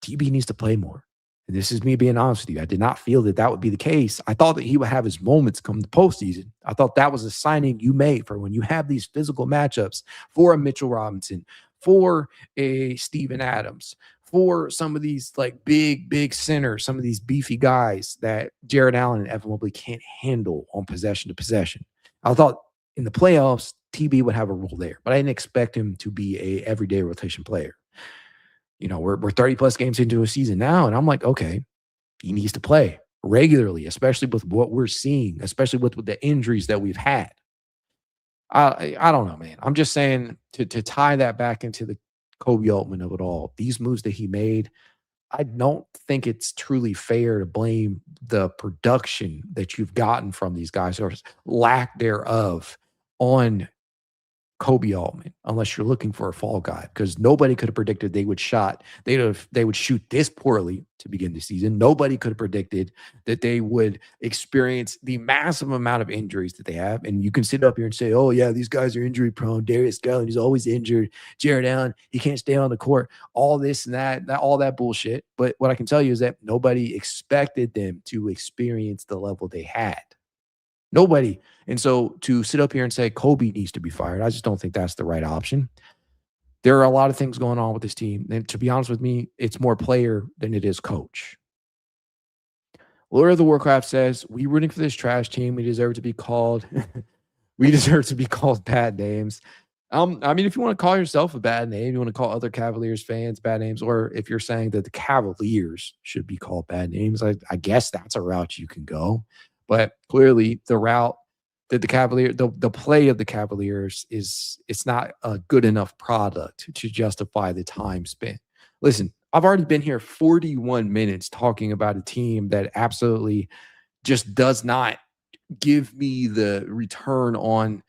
needs to play more. And this is me being honest with you. I did not feel that that would be the case. I thought that he would have his moments come the postseason. I thought that was a signing you made for when you have these physical matchups for a Mitchell Robinson, for a Steven Adams, for some of these like big centers, some of these beefy guys that Jarrett Allen and Evan Mobley can't handle on possession to possession. I thought in the playoffs, TB would have a role there, but I didn't expect him to be a everyday rotation player. We're 30 plus games into a season now, and I'm like, okay, he needs to play regularly, especially with what we're seeing, especially with the injuries that we've had. I don't know, man. I'm just saying to tie that back into the Kobe Altman of it all, these moves that he made, I don't think it's truly fair to blame the production that you've gotten from these guys or lack thereof on Kobe Altman, unless you're looking for a fall guy, because nobody could have predicted they would shoot this poorly to begin the season. Nobody could have predicted that they would experience the massive amount of injuries that they have. And you can sit up here and say, oh yeah, these guys are injury prone. Darius Garland, he's always injured. Jarrett Allen, he can't stay on the court. All this and that, all that bullshit. But what I can tell you is that nobody expected them to experience the level they had. Nobody. And so to sit up here and say Kobe needs to be fired, I just don't think that's the right option. There are a lot of things going on with this team. And to be honest with me, it's more player than it is coach. Lord of the Warcraft says, we rooting for this trash team. We deserve to be called. We deserve to be called bad names. I mean, if you want to call yourself a bad name, you want to call other Cavaliers fans bad names, or if you're saying that the Cavaliers should be called bad names, I guess that's a route you can go. But clearly, the route that the play of the Cavaliers it's not a good enough product to justify the time spent. Listen, I've already been here 41 minutes talking about a team that absolutely just does not give me the return on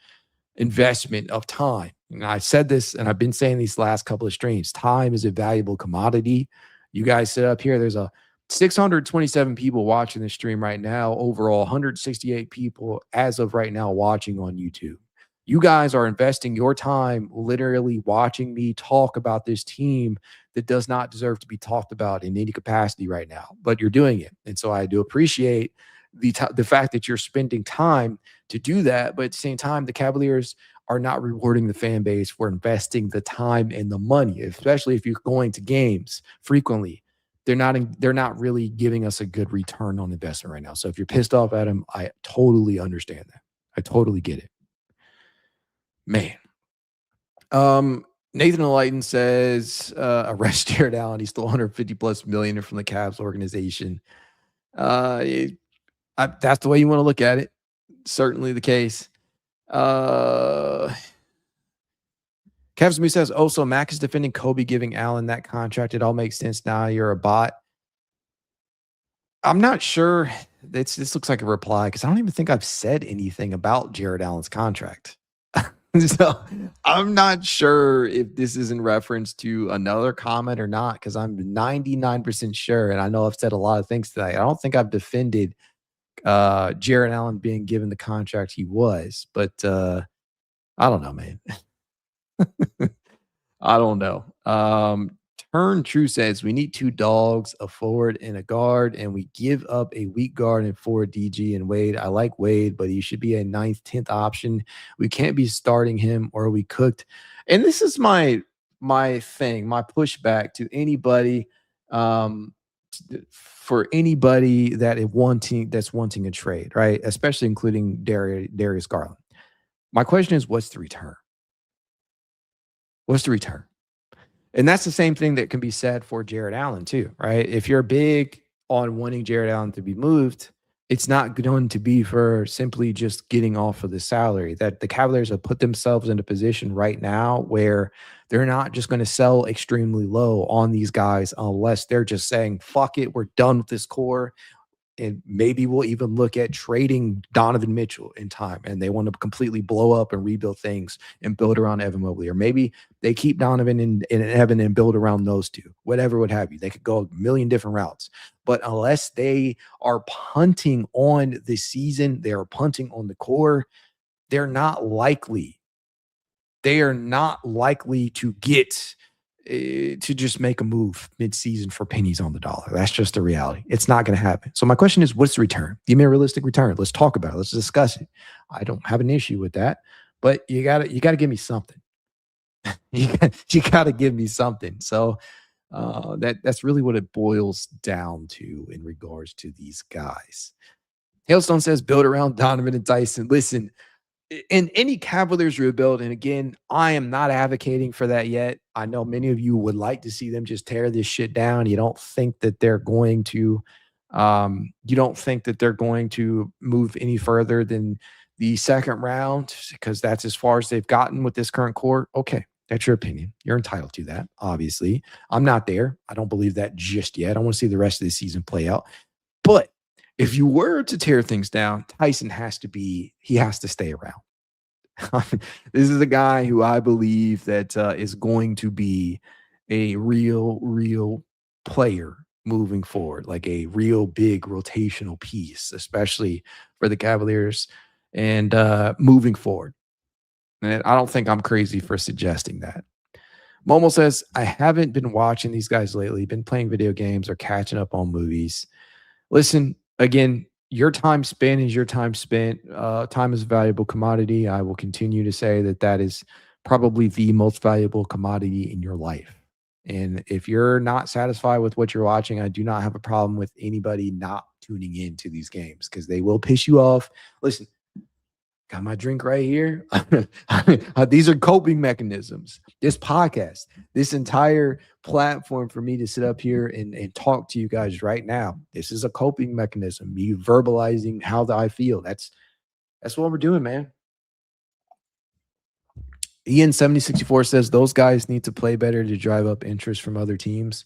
investment of time. And I said this, and I've been saying these last couple of streams. Time is a valuable commodity. You guys sit up here. There's a 627 people watching the stream right now. Overall, 168 people as of right now watching on YouTube. You guys are investing your time literally watching me talk about this team that does not deserve to be talked about in any capacity right now, but you're doing it. And so I do appreciate the fact that you're spending time to do that. But at the same time, the Cavaliers are not rewarding the fan base for investing the time and the money, especially if you're going to games frequently. They're not really giving us a good return on investment right now. So if you're pissed off at them, I totally understand that. I totally get it. Man. Nathan Enlighten says, arrest Jarrett Allen. He stole $150+ million from the Cavs organization. That's the way you want to look at it. Certainly the case. Kev's Me says, oh, so Mac is defending Kobe giving Allen that contract. It all makes sense now. You're a bot. I'm not sure. This looks like a reply because I don't even think I've said anything about Jarrett Allen's contract. So I'm not sure if this is in reference to another comment or not, because I'm 99% sure, and I know I've said a lot of things today. I don't think I've defended Jarrett Allen being given the contract he was, but I don't know, man. I don't know. Turn True says we need 2 dogs, a forward and a guard, and we give up a weak guard and forward DG and Wade. I like Wade, but he should be a 9th, 10th option. We can't be starting him or we cooked. And this is my thing, my pushback to anybody, for anybody that's wanting a trade, right? Especially including Darius Garland. My question is, what's the return? What's the return? And that's the same thing that can be said for Jarrett Allen too, right? If you're big on wanting Jarrett Allen to be moved, it's not going to be for simply just getting off of the salary. That the Cavaliers have put themselves in a position right now where they're not just going to sell extremely low on these guys unless they're just saying, fuck it, we're done with this core. And maybe we'll even look at trading Donovan Mitchell in time, and they want to completely blow up and rebuild things and build around Evan Mobley. Or maybe they keep Donovan and Evan and build around those two, whatever would have you. They could go a million different routes. But unless they are punting on the season, they are punting on the core, they're not likely they are not likely to get to just make a move mid-season for pennies on the dollar. That's just the reality. It's not going to happen. So my question is, what's the return? Give me a realistic return. Let's talk about it. Let's discuss it. I don't have an issue with that, but you gotta give me something. you gotta give me something. So that's really what it boils down to in regards to these guys. Hailstone says build around Donovan and Tyson. Listen, in any Cavaliers rebuild, and again, I am not advocating for that yet. I know many of you would like to see them just tear this shit down. You don't think that they're going to move any further than the second round because that's as far as they've gotten with this current core. Okay, that's your opinion. You're entitled to that, obviously. I'm not there. I don't believe that just yet. I want to see the rest of the season play out. But if you were to tear things down, Tyson has to stay around. This is a guy who I believe that is going to be a real player moving forward, like a real big rotational piece, especially for the Cavaliers and moving forward. And I don't think I'm crazy for suggesting that. Momo says, I haven't been watching these guys lately, been playing video games or catching up on movies. Listen, again, your time spent is your time spent. Time is a valuable commodity. I will continue to say that is probably the most valuable commodity in your life. And if you're not satisfied with what you're watching, I do not have a problem with anybody not tuning into these games because they will piss you off. Listen, got my drink right here. These are coping mechanisms. This podcast, this entire platform for me to sit up here and talk to you guys right now. This is a coping mechanism. Me verbalizing how I feel. That's what we're doing, man. Ian7064 says those guys need to play better to drive up interest from other teams.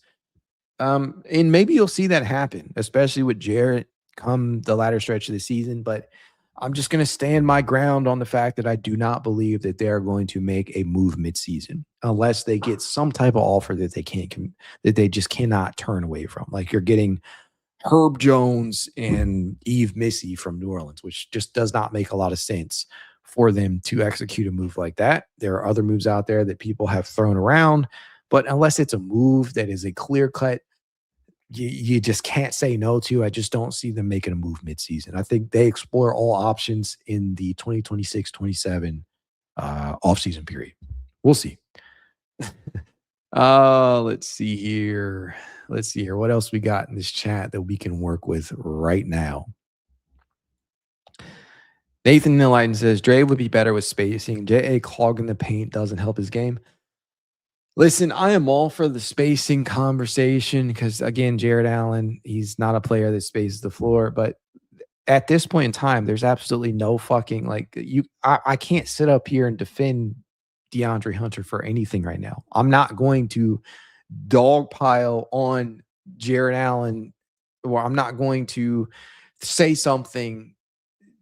And maybe you'll see that happen, especially with Jarrett come the latter stretch of the season. But I'm just going to stand my ground on the fact that I do not believe that they are going to make a move midseason unless they get some type of offer that they just cannot turn away from. Like you're getting Herb Jones and Yves Missy from New Orleans, which just does not make a lot of sense for them to execute a move like that. There are other moves out there that people have thrown around, but unless it's a move that is a clear cut, you just can't say no to. I just don't see them making a move midseason. I think they explore all options in the 2026-27 offseason period. We'll see. Let's see here. What else we got in this chat that we can work with right now? Nathan Nilighton says, Dre would be better with spacing. J.A. clogging the paint doesn't help his game. Listen, I am all for the spacing conversation because, again, Jarrett Allen, he's not a player that spaces the floor. But at this point in time, there's absolutely no fucking I can't sit up here and defend DeAndre Hunter for anything right now. I'm not going to dogpile on Jarrett Allen, or I'm not going to say something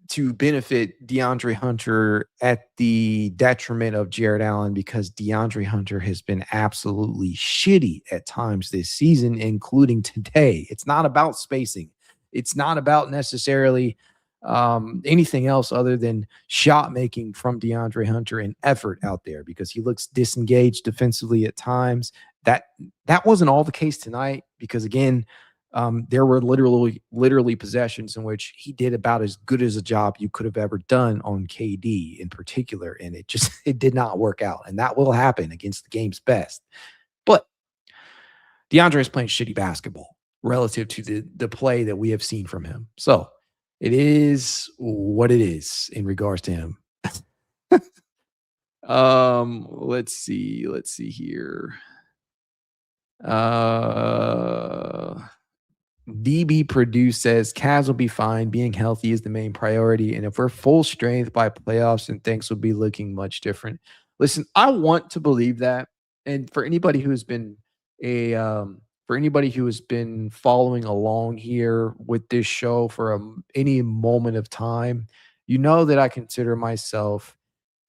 to benefit DeAndre Hunter at the detriment of Jarrett Allen because DeAndre Hunter has been absolutely shitty at times this season, including today. It's not about spacing. It's not about necessarily anything else other than shot making from DeAndre Hunter and effort out there because he looks disengaged defensively at times. That wasn't all the case tonight because, again, there were literally possessions in which he did about as good as a job you could have ever done on KD in particular. And it did not work out. And that will happen against the game's best. But DeAndre is playing shitty basketball relative to the play that we have seen from him. So it is what it is in regards to him. Let's see here. DB Produce says Cavs will be fine. Being healthy is the main priority. And if we're full strength by playoffs, then things will be looking much different. Listen, I want to believe that. And for anybody who's been following along here with this show for any moment of time, you know that I consider myself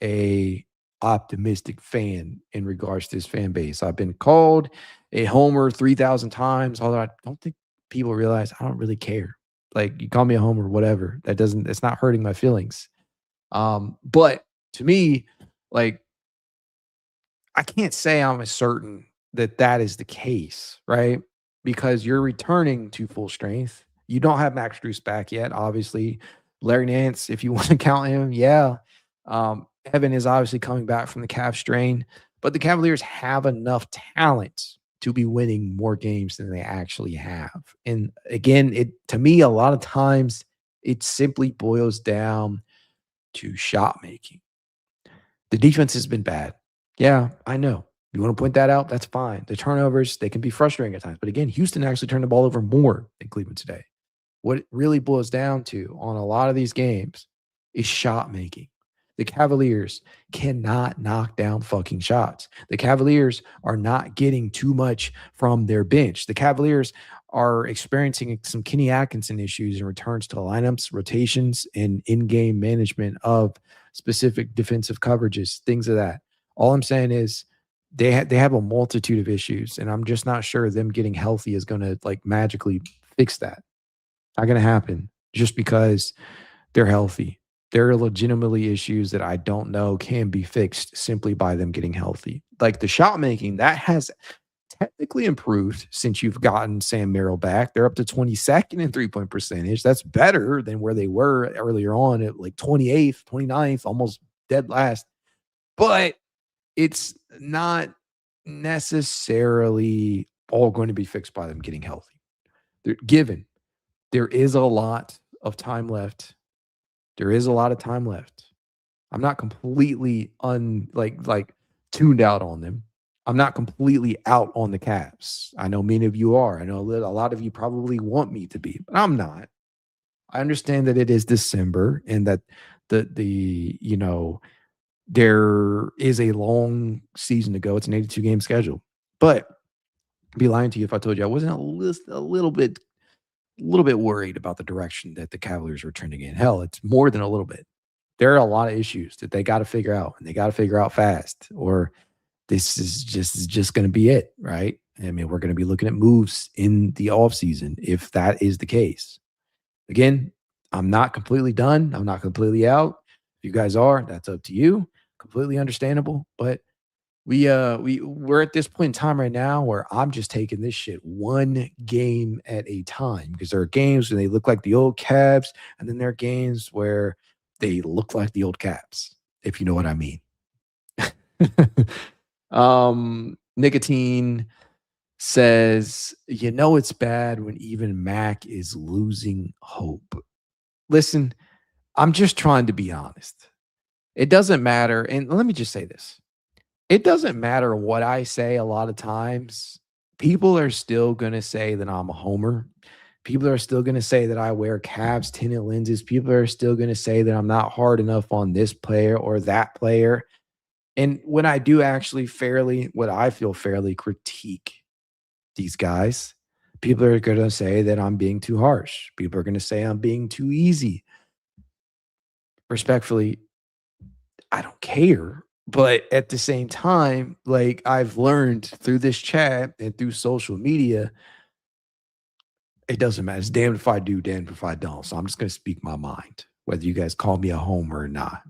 a optimistic fan in regards to this fan base. I've been called a homer 3,000 times, although I don't think people realize I don't really care. Like, you call me a homer, whatever. It's not hurting my feelings. But to me, like, I can't say I'm as certain that that is the case, right? Because you're returning to full strength. You don't have Max Strus back yet, obviously. Larry Nance, if you want to count him, yeah. Evan is obviously coming back from the calf strain, but the Cavaliers have enough talent to be winning more games than they actually have. And again, it to me, a lot of times it simply boils down to shot making. The defense has been bad. Yeah, I know. You want to point that out? That's fine. The turnovers, they can be frustrating at times. But again, Houston actually turned the ball over more than Cleveland today. What it really boils down to on a lot of these games is shot making. The Cavaliers cannot knock down fucking shots. The Cavaliers are not getting too much from their bench. The Cavaliers are experiencing some Kenny Atkinson issues in returns to lineups, rotations, and in-game management of specific defensive coverages, things of that. All I'm saying is they have a multitude of issues, and I'm just not sure them getting healthy is going to like magically fix that. Not going to happen just because they're healthy. There are legitimately issues that I don't know can be fixed simply by them getting healthy. Like the shot making, that has technically improved since you've gotten Sam Merrill back. They're up to 22nd in three-point percentage. That's better than where they were earlier on at like 28th, 29th, almost dead last. But it's not necessarily all going to be fixed by them getting healthy. Given there is a lot of time left. There is a lot of time left. I'm not completely tuned out on them. I'm not completely out on the Cavs. I know many of you are. I know a lot of you probably want me to be, but I'm not. I understand that it is December and that there is a long season to go. It's an 82 game schedule. But I'd be lying to you if I told you I wasn't a little bit worried about the direction that the Cavaliers are trending in. Hell, it's more than a little bit. There are a lot of issues that they got to figure out, and they got to figure out fast, or this is just going to be it, right? I mean, we're going to be looking at moves in the offseason if that is the case. Again, I'm not completely done. I'm not completely out. If you guys are, that's up to you. Completely understandable. But we're at this point in time right now where I'm just taking this shit one game at a time, because there are games where they look like the old Cavs, and then there are games where they look like the old Cavs, if you know what I mean. Nicotine says, it's bad when even Mac is losing hope. Listen, I'm just trying to be honest. It doesn't matter. And let me just say this. It doesn't matter what I say a lot of times. People are still going to say that I'm a homer. People are still going to say that I wear Cavs tinted lenses. People are still going to say that I'm not hard enough on this player or that player. And when I do actually what I feel fairly critique these guys, people are going to say that I'm being too harsh. People are going to say I'm being too easy. Respectfully, I don't care. But at the same time, like I've learned through this chat and through social media, it doesn't matter. It's damned if I do, damned if I don't. So I'm just going to speak my mind, whether you guys call me a homer or not.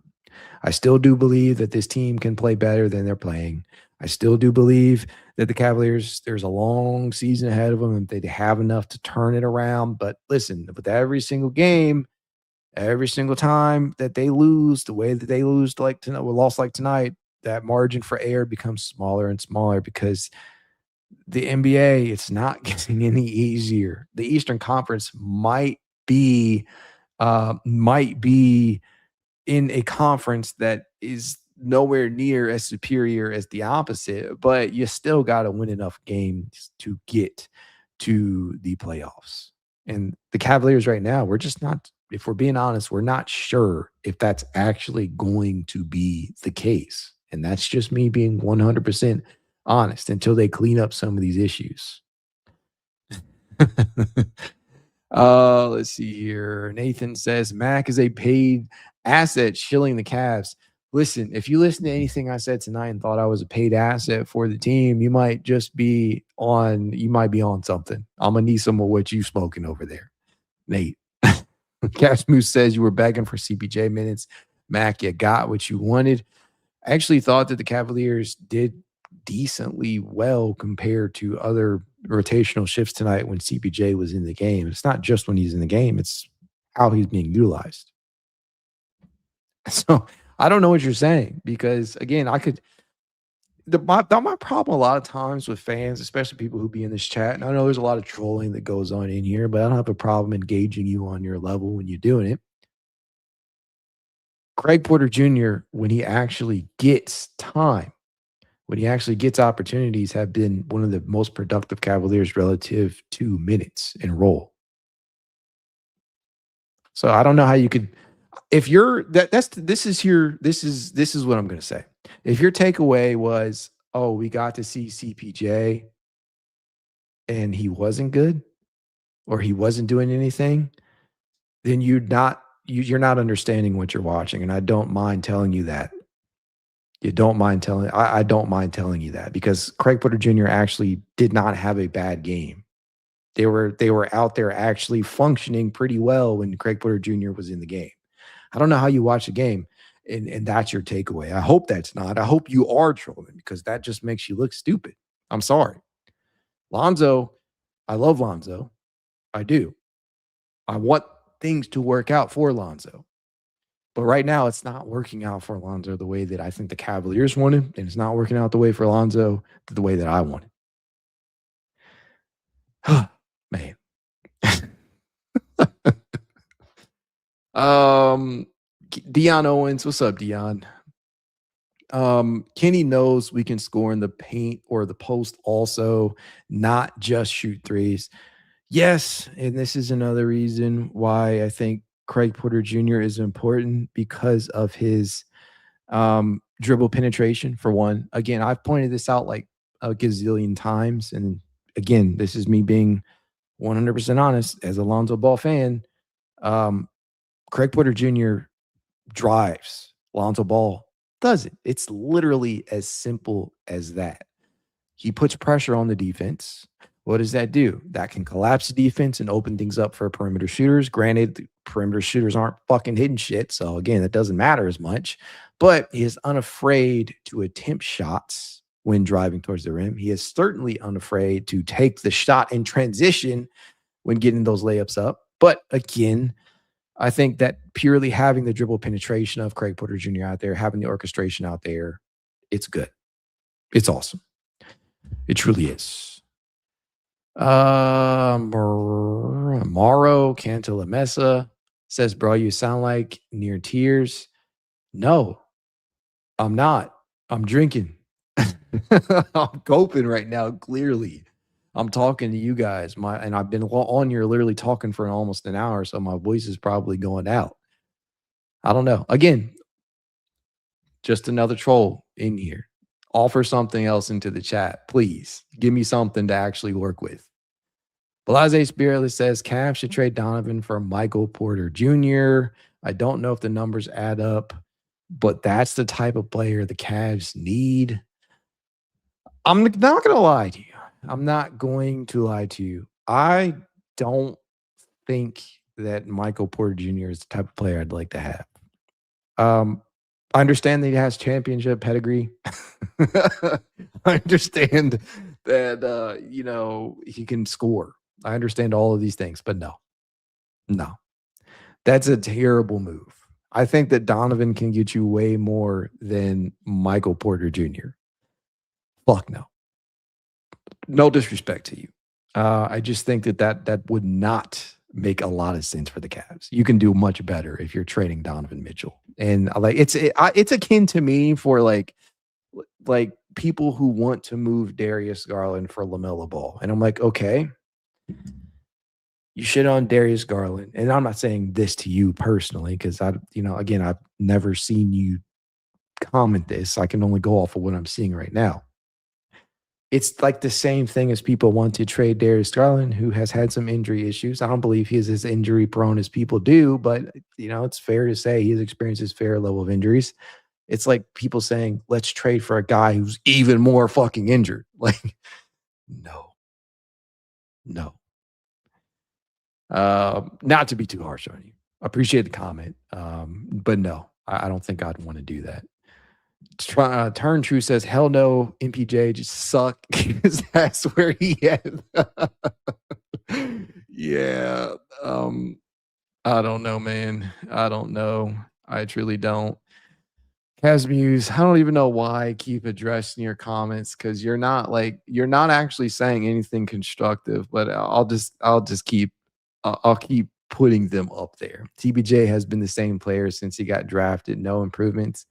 I still do believe that this team can play better than they're playing. I still do believe that the Cavaliers, there's a long season ahead of them and they have enough to turn it around. But listen, with every single game, every single time that they lose, the way that they lose, like tonight, lost like tonight, that margin for error becomes smaller and smaller, because the NBA, it's not getting any easier. The Eastern Conference might be in a conference that is nowhere near as superior as the opposite, but you still got to win enough games to get to the playoffs. And the Cavaliers right now, we're just not, if we're being honest, we're not sure if that's actually going to be the case. And that's just me being 100% honest until they clean up some of these issues. Let's see here. Nathan says Mac is a paid asset shilling the Cavs. Listen, if you listen to anything I said tonight and thought I was a paid asset for the team, you might be on something. I'm gonna need some of what you've spoken over there, Nate. Cash Moose says you were begging for CPJ minutes. Mac, you got what you wanted. I actually thought that the Cavaliers did decently well compared to other rotational shifts tonight when CPJ was in the game. It's not just when he's in the game, it's how he's being utilized. So I don't know what you're saying because, again, I could. My problem a lot of times with fans, especially people who be in this chat, and I know there's a lot of trolling that goes on in here, but I don't have a problem engaging you on your level when you're doing it. Craig Porter Jr., when he actually gets time, when he actually gets opportunities, have been one of the most productive Cavaliers relative to minutes and role. So I don't know how you could, if you're this is what I'm going to say. If your takeaway was, oh, we got to see CPJ and he wasn't good or he wasn't doing anything, then you're not understanding what you're watching. And I don't mind telling you that. I don't mind telling you that because Craig Porter Jr. actually did not have a bad game. They were out there actually functioning pretty well when Craig Porter Jr. was in the game. I don't know how you watch the game and that's your takeaway. I hope that's not. I hope you are trolling because that just makes you look stupid. I'm sorry. Lonzo, I love Lonzo. I do. I want things to work out for Lonzo. But right now, it's not working out for Lonzo the way that I think the Cavaliers wanted, and it's not working out the way for Lonzo the way that I wanted. Man. Dion Owens, what's up, Dion? Kenny knows we can score in the paint or the post also, not just shoot threes. Yes, and this is another reason why I think Craig Porter Jr. is important because of his dribble penetration, for one. Again, I've pointed this out like a gazillion times, and again, this is me being 100% honest as a Lonzo Ball fan. Craig Porter Jr. drives. Lonzo Ball doesn't. It's literally as simple as that. He puts pressure on the defense. What does that do? That can collapse the defense and open things up for perimeter shooters. Granted, the perimeter shooters aren't fucking hitting shit, so again, that doesn't matter as much. But he is unafraid to attempt shots when driving towards the rim. He is certainly unafraid to take the shot in transition when getting those layups up. But again, I think that purely having the dribble penetration of Craig Porter Jr. out there, having the orchestration out there, it's good. It's awesome. It truly is. Mauro Cantalamessa says, bro, you sound like near tears. No, I'm not. I'm drinking. I'm coping right now, clearly. I'm talking to you guys. And I've been on here literally talking for almost an hour, so my voice is probably going out. I don't know. Again, just another troll in here. Offer something else into the chat, please. Give me something to actually work with. Blase Spiritless says, Cavs should trade Donovan for Michael Porter Jr. I don't know if the numbers add up, but that's the type of player the Cavs need. I'm not going to lie to you. I'm not going to lie to you. I don't think that Michael Porter Jr. is the type of player I'd like to have. I understand that he has championship pedigree. I understand that, he can score. I understand all of these things, but no. That's a terrible move. I think that Donovan can get you way more than Michael Porter Jr. Fuck no. No disrespect to you. I just think that would not make a lot of sense for the Cavs. You can do much better if you're trading Donovan Mitchell. And it's akin to me for like people who want to move Darius Garland for LaMelo Ball. And I'm like, okay, you shit on Darius Garland. And I'm not saying this to you personally, because I've never seen you comment this. I can only go off of what I'm seeing right now. It's like the same thing as people want to trade Darius Garland, who has had some injury issues. I don't believe he is as injury prone as people do, but it's fair to say he's experienced his fair level of injuries. It's like people saying, let's trade for a guy who's even more fucking injured. Like, no. Not to be too harsh on you. I appreciate the comment. But no, I don't think I'd want to do that. Turn True says, hell no, MPJ just suck because that's where he had. Yeah. I don't know, man. I don't know. I truly don't. Casmuse, I don't even know why I keep addressing your comments because you're not actually saying anything constructive, but I'll keep putting them up there. TBJ has been the same player since he got drafted, no improvements.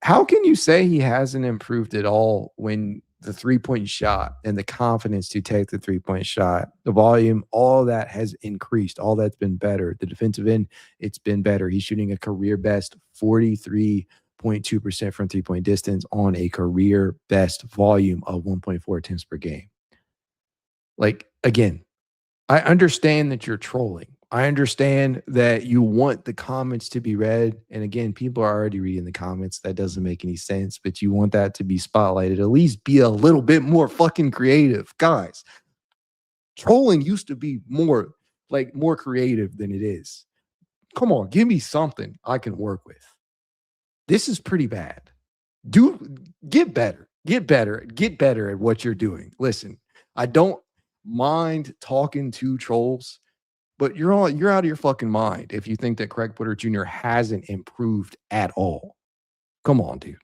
How can you say he hasn't improved at all when the 3-point shot and the confidence to take the 3-point shot, the volume, all that has increased, all that's been better. The defensive end, it's been better. He's shooting a career best 43.2% from 3-point distance on a career best volume of 1.4 attempts per game. Like, again, I understand that you're trolling. I understand that you want the comments to be read. And again, people are already reading the comments. That doesn't make any sense, but you want that to be spotlighted. At least be a little bit more fucking creative. Guys, trolling used to be more creative than it is. Come on, give me something I can work with. This is pretty bad. Get better. Get better at what you're doing. Listen, I don't mind talking to trolls, but you're out of your fucking mind if you think that Craig Porter Jr. hasn't improved at all. Come on, dude.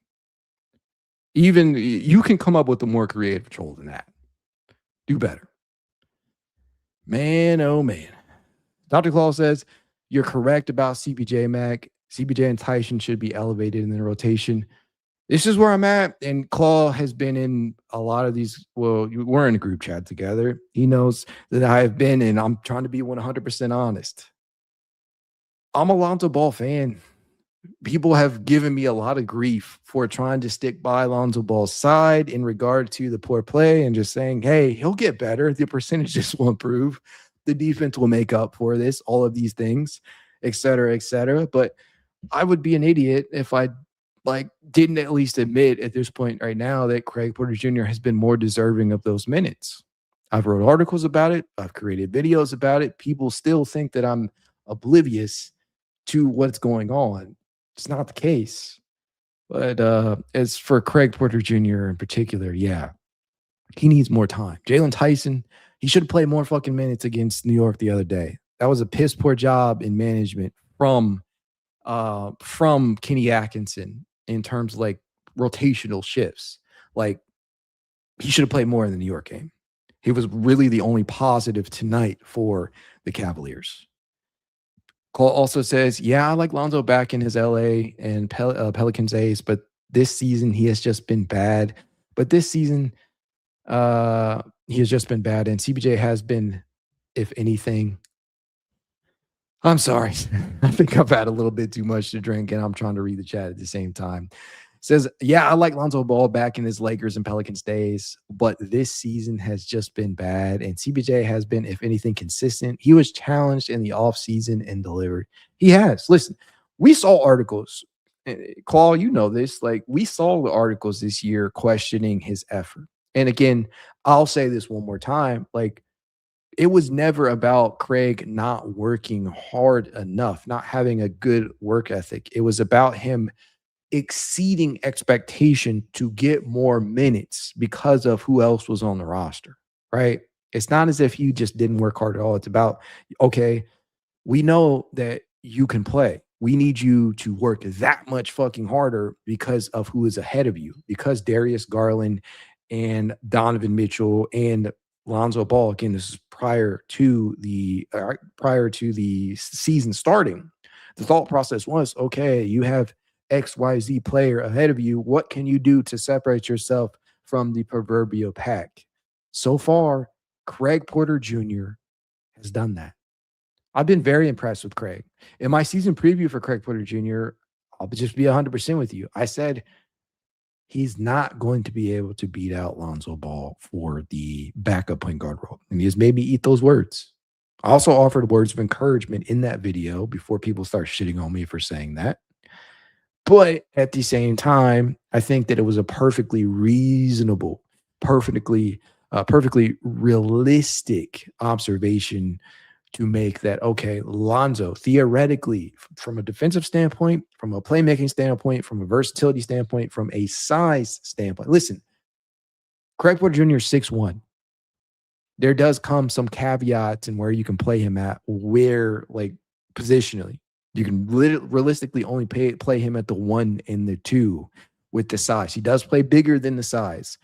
Even you can come up with a more creative troll than that. Do better. Man, oh man. Dr. Claus says, you're correct about CBJ, Mac. CBJ and Tyson should be elevated in the rotation. This is where I'm at, and Claw has been in a lot of these. Well, we're in a group chat together. He knows that I have been, and I'm trying to be 100% honest. I'm a Lonzo Ball fan. People have given me a lot of grief for trying to stick by Lonzo Ball's side in regard to the poor play and just saying, hey, he'll get better. The percentages will improve. The defense will make up for this, all of these things, et cetera, et cetera. But I would be an idiot if I didn't at least admit at this point right now that Craig Porter Jr. has been more deserving of those minutes. I've wrote articles about it. I've created videos about it. People still think that I'm oblivious to what's going on. It's not the case. But as for Craig Porter Jr. in particular, yeah, he needs more time. Jaylen Tyson, he should have played more fucking minutes against New York the other day. That was a piss poor job in management from Kenny Atkinson in terms of rotational shifts. He should have played more in the New York game. He was really the only positive tonight for the Cavaliers. Cole also says, yeah, I like Lonzo back in his LA and Pelicans days, but this season he has just been bad. But this season he has just been bad, and CBJ has been, if anything. I'm sorry. I think I've had a little bit too much to drink, and I'm trying to read the chat at the same time. It says, yeah, I like Lonzo Ball back in his Lakers and Pelicans days, but this season has just been bad, and CBJ has been, if anything, consistent. He was challenged in the offseason and delivered. He has. Listen, we saw articles. Claw, you know this. We saw the articles this year questioning his effort. And again, I'll say this one more time. It was never about Craig not working hard enough, not having a good work ethic. It was about him exceeding expectation to get more minutes because of who else was on the roster, right? It's not as if he just didn't work hard at all. It's about, okay, we know that you can play. We need you to work that much fucking harder because of who is ahead of you, because Darius, Garland, and Donovan Mitchell and Lonzo Ball, again, this is prior to the season starting. The thought process was, okay, you have XYZ player ahead of you. What can you do to separate yourself from the proverbial pack? So far, Craig Porter Jr. has done that. I've been very impressed with Craig. In my season preview for Craig Porter Jr., I'll just be 100% with you. I said he's not going to be able to beat out Lonzo Ball for the backup point guard role. And he has made me eat those words. I also offered words of encouragement in that video before people start shitting on me for saying that. But at the same time, I think that it was a perfectly reasonable, perfectly realistic observation to make that, okay, Lonzo, theoretically, from a defensive standpoint, from a playmaking standpoint, from a versatility standpoint, from a size standpoint. Listen, Craig Porter Jr. is 6'1". There does come some caveats in where you can play him at, where, like, positionally. You can realistically only play him at the 1 and the 2 with the size. He does play bigger than the size,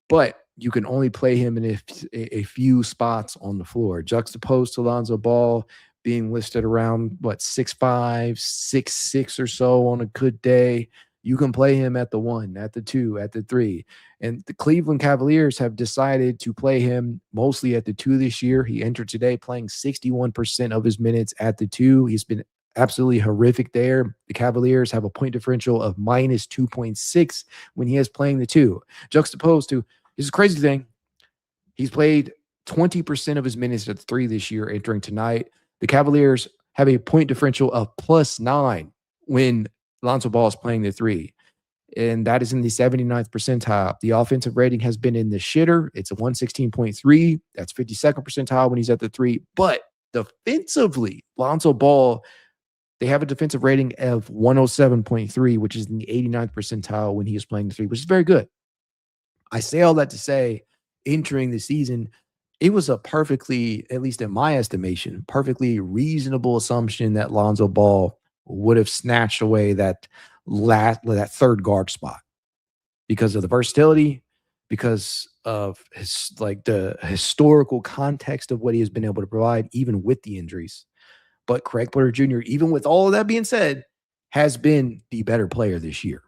but you can only play him in a few spots on the floor, juxtaposed to Lonzo Ball being listed around, 6'5", 6'6" or so on a good day. You can play him at the 1, at the 2, at the 3. And the Cleveland Cavaliers have decided to play him mostly at the 2 this year. He entered today playing 61% of his minutes at the 2. He's been absolutely horrific there. The Cavaliers have a point differential of minus 2.6 when he is playing the 2. Juxtaposed to, this is a crazy thing, he's played 20% of his minutes at the 3 this year entering tonight. The Cavaliers have a point differential of +9 when Lonzo Ball is playing the 3. And that is in the 79th percentile. The offensive rating has been in the shitter. It's a 116.3. That's 52nd percentile when he's at the 3. But defensively, Lonzo Ball, they have a defensive rating of 107.3, which is in the 89th percentile when he is playing the 3, which is very good. I say all that to say, entering the season, it was a perfectly, at least in my estimation, perfectly reasonable assumption that Lonzo Ball would have snatched away that third guard spot because of the versatility, because of his, the historical context of what he has been able to provide, even with the injuries. But Craig Porter Jr., even with all of that being said, has been the better player this year.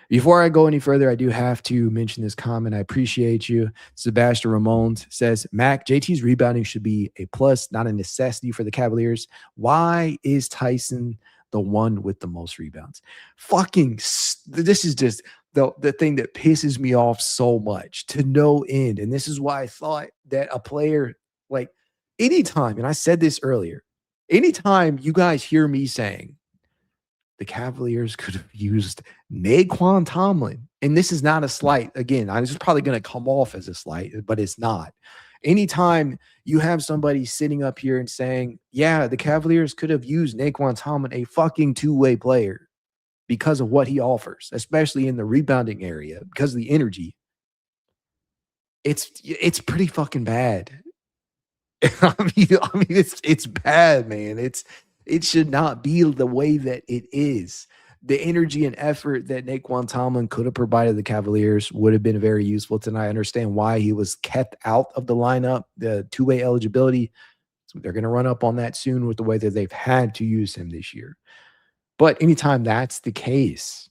Before I go any further, I do have to mention this comment. I appreciate you. Sebastian Ramones says, Mac, JT's rebounding should be a plus, not a necessity for the Cavaliers. Why is Tyson the one with the most rebounds? This is just the thing that pisses me off so much to no end. And this is why I thought that a player, like, anytime, and I said this earlier, anytime you guys hear me saying the Cavaliers could have used Naquan Tomlin, and this is not a slight, again, this is probably going to come off as a slight, but it's not. Anytime you have somebody sitting up here and saying, yeah, the Cavaliers could have used Naquan Tomlin, a fucking two-way player, because of what he offers, especially in the rebounding area, because of the energy, it's pretty fucking bad. I mean, it's bad, man. It should not be the way that it is. The energy and effort that Naquan Tomlin could have provided the Cavaliers would have been very useful tonight. I understand why he was kept out of the lineup, the two-way eligibility. So they're going to run up on that soon with the way that they've had to use him this year. But anytime that's the case,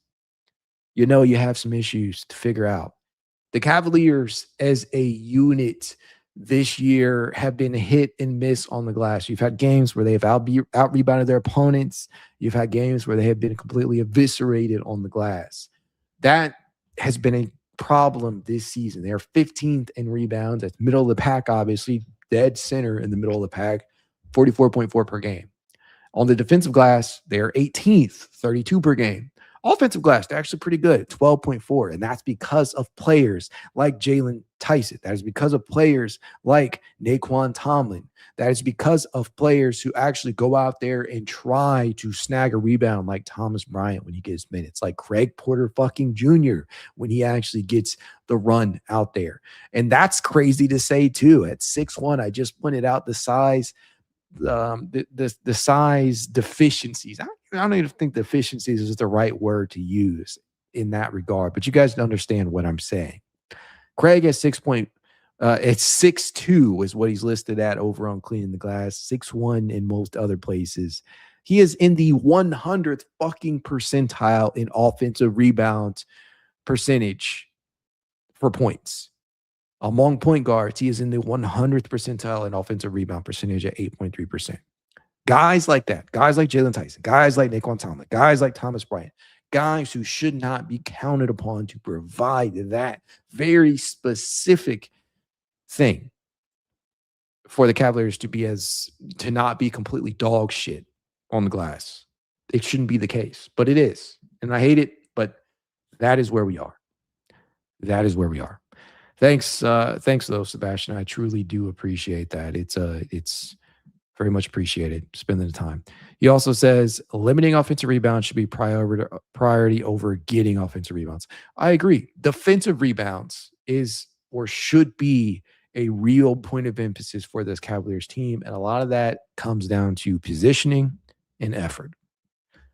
you have some issues to figure out. The Cavaliers as a unit this year have been hit and miss on the glass. You've had games where they've out-rebounded their opponents. You've had games where they have been completely eviscerated on the glass. That has been a problem this season. They are 15th in rebounds. That's middle of the pack, obviously. Dead center in the middle of the pack, 44.4 per game. On the defensive glass, they are 18th, 32 per game. Offensive glass, they're actually pretty good at 12.4, and that's because of players like Jaylen Tyson. That is because of players like Naquan Tomlin. That is because of players who actually go out there and try to snag a rebound, like Thomas Bryant when he gets minutes, like Craig Porter fucking Jr. when he actually gets the run out there. And that's crazy to say too. At 6'1", I just pointed out the size the size deficiencies. I don't even think deficiencies is the right word to use in that regard, but you guys understand what I'm saying. Craig at 6'2" is what he's listed at over on Cleaning the Glass. 6'1" in most other places. He is in the 100th fucking percentile in offensive rebound percentage for points. Among point guards, he is in the 100th percentile in offensive rebound percentage at 8.3%. Guys like that, guys like Jaylen Tyson, guys like Naquan Tomlin, guys like Thomas Bryant, guys who should not be counted upon to provide that very specific thing for the Cavaliers to not be completely dog shit on the glass. It shouldn't be the case, but it is. And I hate it, but that is where we are. That is where we are. Thanks though, Sebastian. I truly do appreciate that. It's Very much appreciated spending the time. He also says limiting offensive rebounds should be priority over getting offensive rebounds. I agree. Defensive rebounds is or should be a real point of emphasis for this Cavaliers team. And a lot of that comes down to positioning and effort.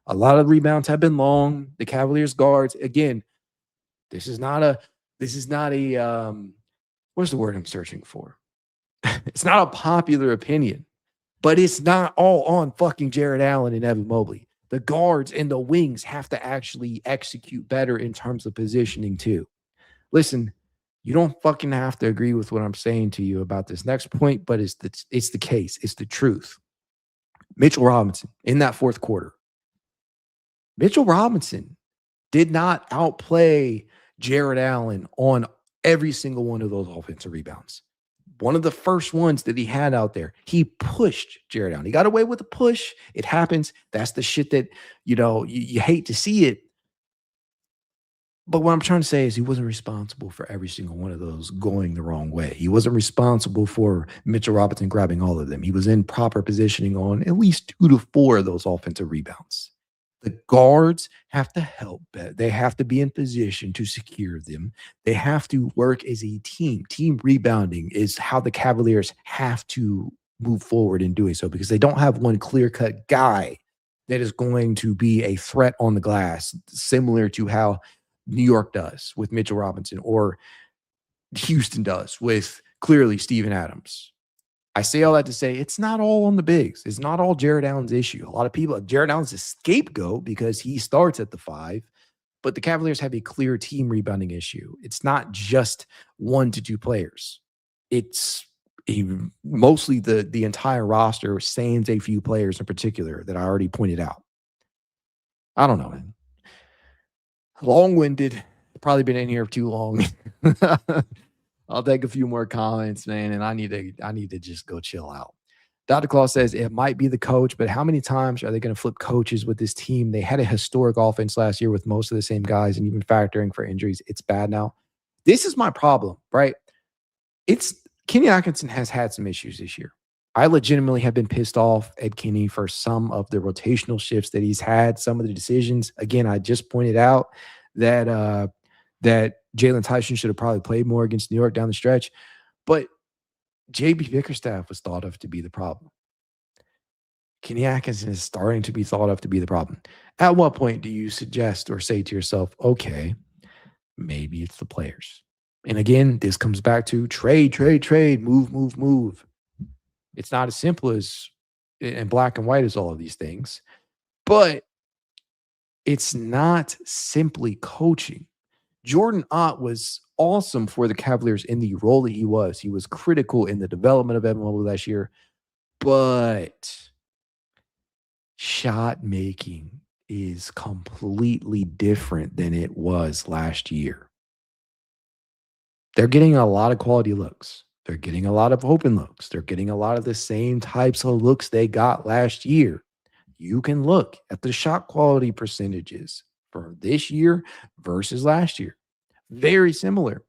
A lot of rebounds have been long. The Cavaliers guards, again, this is not a what's the word I'm searching for? It's not a popular opinion, but it's not all on fucking Jarrett Allen and Evan Mobley. The guards and the wings have to actually execute better in terms of positioning too. Listen, you don't fucking have to agree with what I'm saying to you about this next point, but it's the case. It's the truth. Mitchell Robinson in that fourth quarter. Mitchell Robinson did not outplay Jarrett Allen on every single one of those offensive rebounds. One of the first ones that he had out there, he pushed Jarrett Allen. He got away with a push. It happens. That's the shit that, you hate to see it. But what I'm trying to say is he wasn't responsible for every single one of those going the wrong way. He wasn't responsible for Mitchell Robinson grabbing all of them. He was in proper positioning on at least 2 to 4 of those offensive rebounds. The guards have to help. They have to be in position to secure them. They have to work as a team. Team rebounding is how the Cavaliers have to move forward in doing so, because they don't have one clear-cut guy that is going to be a threat on the glass, similar to how New York does with Mitchell Robinson or Houston does with clearly Steven Adams. I say all that to say it's not all on the bigs. It's not all Jarrett Allen's issue. A lot of people, Jarrett Allen's a scapegoat because he starts at the 5, but the Cavaliers have a clear team rebounding issue. It's not just 1 to 2 players. It's mostly the entire roster, sans a few players in particular that I already pointed out. I don't know, man. Long-winded. Probably been in here too long. I'll take a few more comments, man, and I need to just go chill out. Dr. Claus says it might be the coach, but how many times are they going to flip coaches with this team? They had a historic offense last year with most of the same guys, and even factoring for injuries, it's bad now. This is my problem, right? Kenny Atkinson has had some issues this year. I legitimately have been pissed off at Kenny for some of the rotational shifts that he's had, some of the decisions. Again, I just pointed out that Jaylen Tyson should have probably played more against New York down the stretch. But JB Bickerstaff was thought of to be the problem. Kenny Atkinson is starting to be thought of to be the problem. At what point do you suggest or say to yourself, okay, maybe it's the players? And again, this comes back to trade, move. It's not as simple as and black and white as all of these things, but it's not simply coaching. Jordan Ott was awesome for the Cavaliers in the role that he was. He was critical in the development of Evan Mobley last year, but shot making is completely different than it was last year. They're getting a lot of quality looks. They're getting a lot of open looks. They're getting a lot of the same types of looks they got last year. You can look at the shot quality percentages for this year versus last year. Very similar.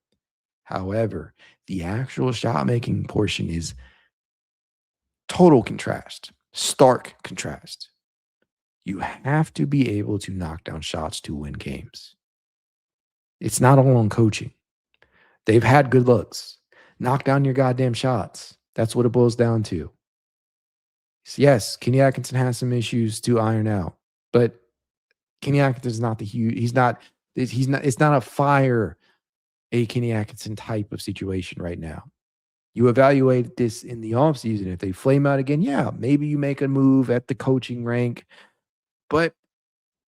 However, the actual shot making portion is total contrast, stark contrast. You have to be able to knock down shots to win games. It's not all on coaching. They've had good looks. Knock down your goddamn shots. That's what it boils down to. Yes, Kenny Atkinson has some issues to iron out, but Kenny Atkinson is not it's not a fire a Kenny Atkinson type of situation right now. You evaluate this in the offseason. If they flame out again, yeah, maybe you make a move at the coaching rank, but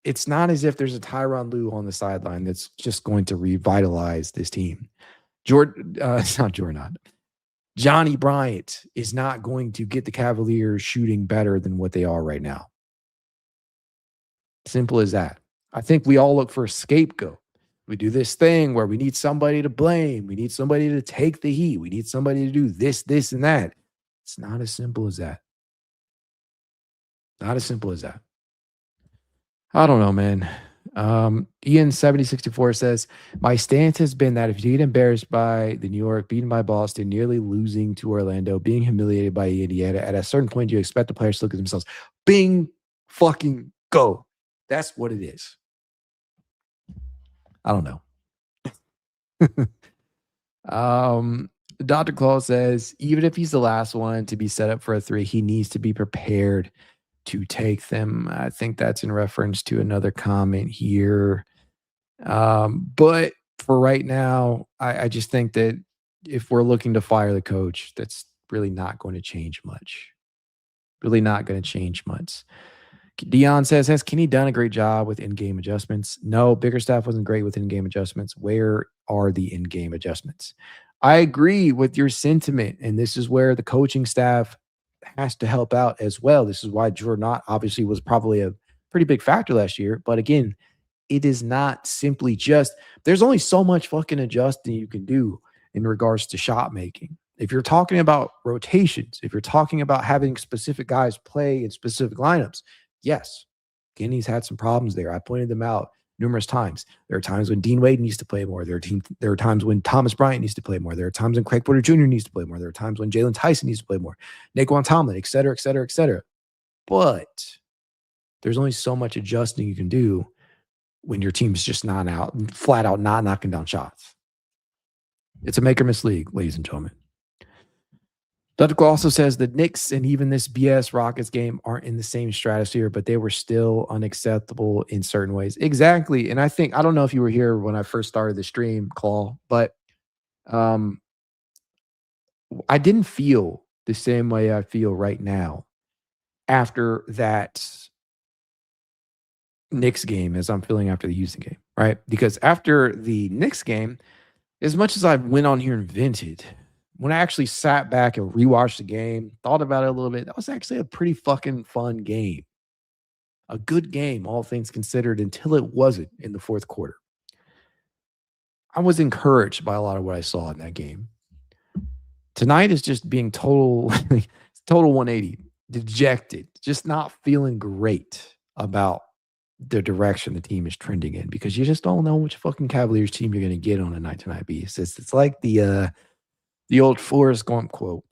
it's not as if there's a Tyronn Lue on the sideline that's just going to revitalize this team. Johnny Bryant is not going to get the Cavaliers shooting better than what they are right now. Simple as that. I think we all look for a scapegoat. We do this thing where we need somebody to blame. We need somebody to take the heat. We need somebody to do this, and that. It's not as simple as that. Not as simple as that. I don't know, man. Ian 7064 says, my stance has been that if you get embarrassed by the New York, beaten by Boston, nearly losing to Orlando, being humiliated by Indiana, at a certain point, you expect the players to look at themselves. Bing, fucking go. That's what it is. I don't know. Dr. Claus says, even if he's the last one to be set up for a three, he needs to be prepared to take them. I think that's in reference to another comment here. But for right now, I just think that if we're looking to fire the coach, that's really not going to change much. Really not going to change much. Dion says, has Kenny done a great job with in-game adjustments? No, Biggerstaff wasn't great with in-game adjustments. Where are the in-game adjustments? I agree with your sentiment, and this is where the coaching staff has to help out as well. This is why Jordan obviously was probably a pretty big factor last year. But again, it is not simply just, there's only so much fucking adjusting you can do in regards to shot making. If you're talking about rotations, if you're talking about having specific guys play in specific lineups, yes, Kenny's had some problems there. I pointed them out numerous times. There are times when Dean Wade needs to play more. There are times when Thomas Bryant needs to play more. There are times when Craig Porter Jr. needs to play more. There are times when Jaylen Tyson needs to play more. Naquan Tomlin, et cetera, et cetera, et cetera. But there's only so much adjusting you can do when your team's just flat out not knocking down shots. It's a make or miss league, ladies and gentlemen. Dudko also says the Knicks and even this BS Rockets game aren't in the same stratosphere, but they were still unacceptable in certain ways. Exactly. And I don't know if you were here when I first started the stream, Claw, but I didn't feel the same way I feel right now after that Knicks game as I'm feeling after the Houston game, right? Because after the Knicks game, as much as I went on here and vented, when I actually sat back and rewatched the game, thought about it a little bit, that was actually a pretty fucking fun game. A good game, all things considered, until it wasn't in the fourth quarter. I was encouraged by a lot of what I saw in that game. Tonight is just being total 180, dejected, just not feeling great about the direction the team is trending in, because you just don't know which fucking Cavaliers team you're going to get on a night-to-night basis. It's like the old Forrest Gump quote.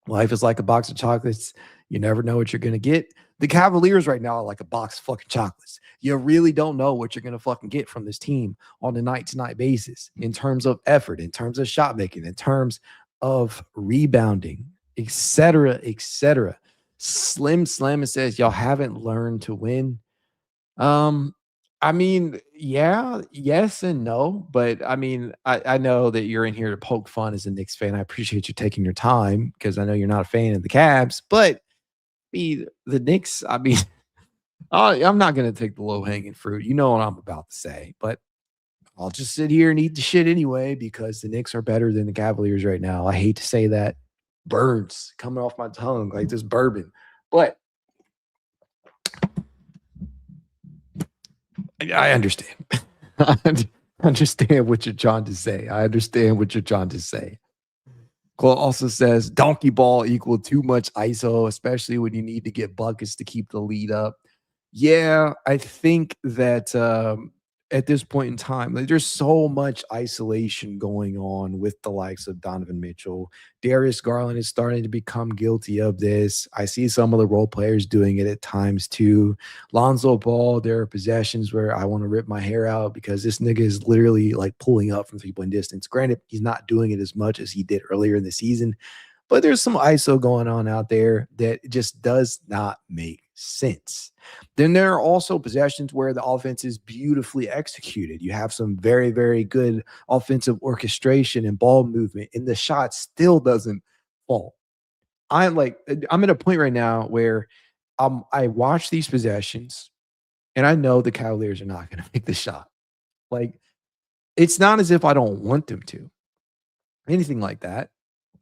Life is like a box of chocolates. You never know what you're going to get. The Cavaliers right now are like a box of fucking chocolates. You really don't know what you're going to fucking get from this team on a night-to-night basis in terms of effort, in terms of shot making, in terms of rebounding, etc., etc. Slim Slam says, y'all haven't learned to win. I mean, yeah, yes and no, but I mean, I know that you're in here to poke fun as a Knicks fan. I appreciate you taking your time because I know you're not a fan of the Cavs, but the Knicks, I mean, I'm not going to take the low-hanging fruit. You know what I'm about to say, but I'll just sit here and eat the shit anyway because the Knicks are better than the Cavaliers right now. I hate to say that. Burns coming off my tongue like this bourbon, but I understand. I understand what you're trying to say. Cole also says donkey ball equal too much ISO, especially when you need to get buckets to keep the lead up. Yeah, I think that at this point in time, there's so much isolation going on with the likes of Donovan Mitchell. Darius Garland is starting to become guilty of this. I see some of the role players doing it at times too. Lonzo Ball, there are possessions where I want to rip my hair out because this nigga is literally like pulling up from three-point distance. Granted, he's not doing it as much as he did earlier in the season, but there's some ISO going on out there that just does not make sense. Then there are also possessions where the offense is beautifully executed. You have some very, very good offensive orchestration and ball movement, and the shot still doesn't fall. I'm at a point right now where I watch these possessions, and I know the Cavaliers are not going to make the shot. Like, it's not as if I don't want them to, anything like that.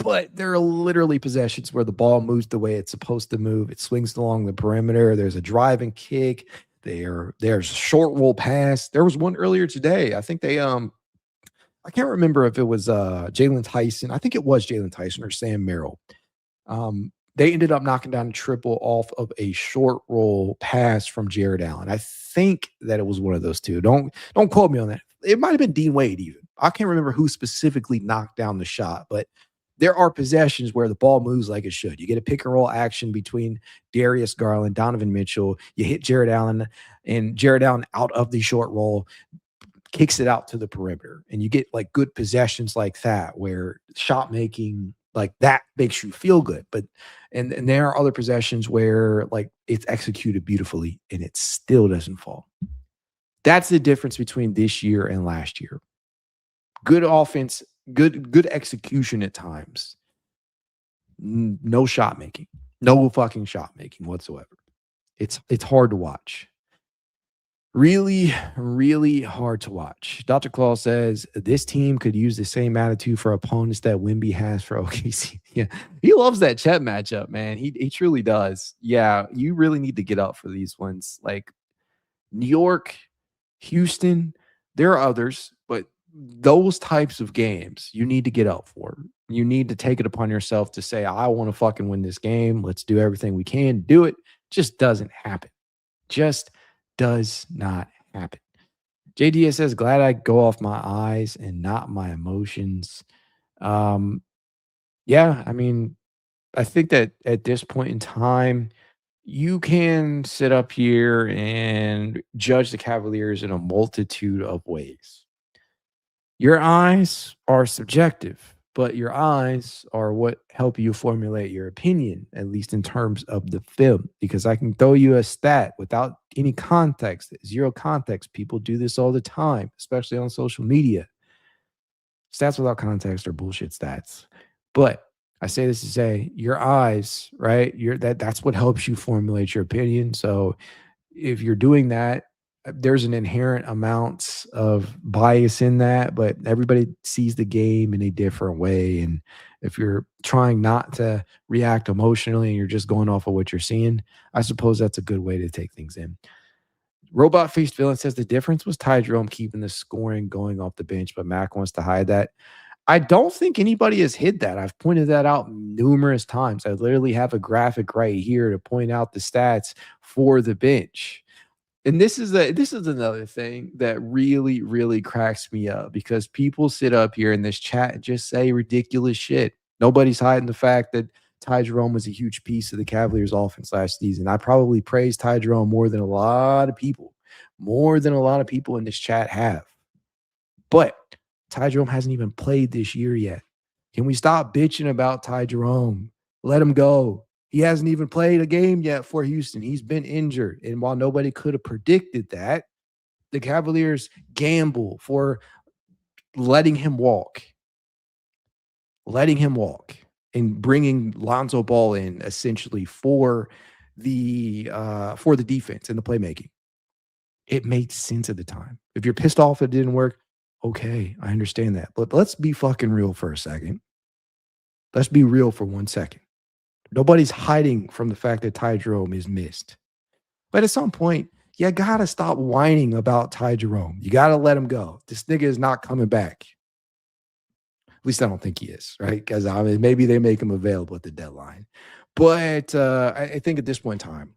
But there are literally possessions where the ball moves the way it's supposed to move. It swings along the perimeter. There's a drive and kick. There's a short roll pass. There was one earlier today. I think they I can't remember if it was Jaylen Tyson. I think it was Jaylen Tyson or Sam Merrill. They ended up knocking down a triple off of a short roll pass from Jarrett Allen. I think that it was one of those two. Don't quote me on that. It might have been Dean Wade even. I can't remember who specifically knocked down the shot, but there are possessions where the ball moves like it should. You get a pick and roll action between Darius, Garland, Donovan Mitchell. You hit Jarrett Allen, and Jarrett Allen out of the short roll kicks it out to the perimeter. And you get like good possessions like that where shot making like that makes you feel good. But and there are other possessions where like it's executed beautifully and it still doesn't fall. That's the difference between this year and last year. Good offense, good execution at times. No shot making. No fucking shot making whatsoever. It's hard to watch. Really, really hard to watch. Dr. Claw says this team could use the same attitude for opponents that Wemby has for OKC. Yeah, he loves that Chet matchup, man. He truly does. Yeah, you really need to get up for these ones. Like New York, Houston, there are others, but those types of games you need to get up for. You need to take it upon yourself to say, I want to fucking win this game. Let's do everything we can to do it. Just doesn't happen. Just does not happen. JDS says, glad I go off my eyes and not my emotions. Yeah, I mean, I think that at this point in time, you can sit up here and judge the Cavaliers in a multitude of ways. Your eyes are subjective, but your eyes are what help you formulate your opinion, at least in terms of the film, because I can throw you a stat without any context, zero context. People do this all the time, especially on social media. Stats without context are bullshit stats. But I say this to say your eyes, right? That's what helps you formulate your opinion. So if you're doing that, there's an inherent amount of bias in that, but everybody sees the game in a different way. And if you're trying not to react emotionally and you're just going off of what you're seeing, I suppose that's a good way to take things in. Robot Faced Villain says the difference was Ty Jerome keeping the scoring going off the bench, but Mac wants to hide that. I don't think anybody has hid that. I've pointed that out numerous times. I literally have a graphic right here to point out the stats for the bench. And this is another thing that really, really cracks me up because people sit up here in this chat and just say ridiculous shit. Nobody's hiding the fact that Ty Jerome was a huge piece of the Cavaliers offense last season. I probably praised Ty Jerome more than a lot of people in this chat have. But Ty Jerome hasn't even played this year yet. Can we stop bitching about Ty Jerome? Let him go. He hasn't even played a game yet for Houston. He's been injured. And while nobody could have predicted that, the Cavaliers gamble for letting him walk and bringing Lonzo Ball in essentially for the defense and the playmaking. It made sense at the time. If you're pissed off it didn't work, okay, I understand that. But let's be fucking real for a second. Let's be real for 1 second. Nobody's hiding from the fact that Ty Jerome is missed. But at some point, you got to stop whining about Ty Jerome. You got to let him go. This nigga is not coming back. At least I don't think he is, right? Because I mean, maybe they make him available at the deadline. But I think at this point in time,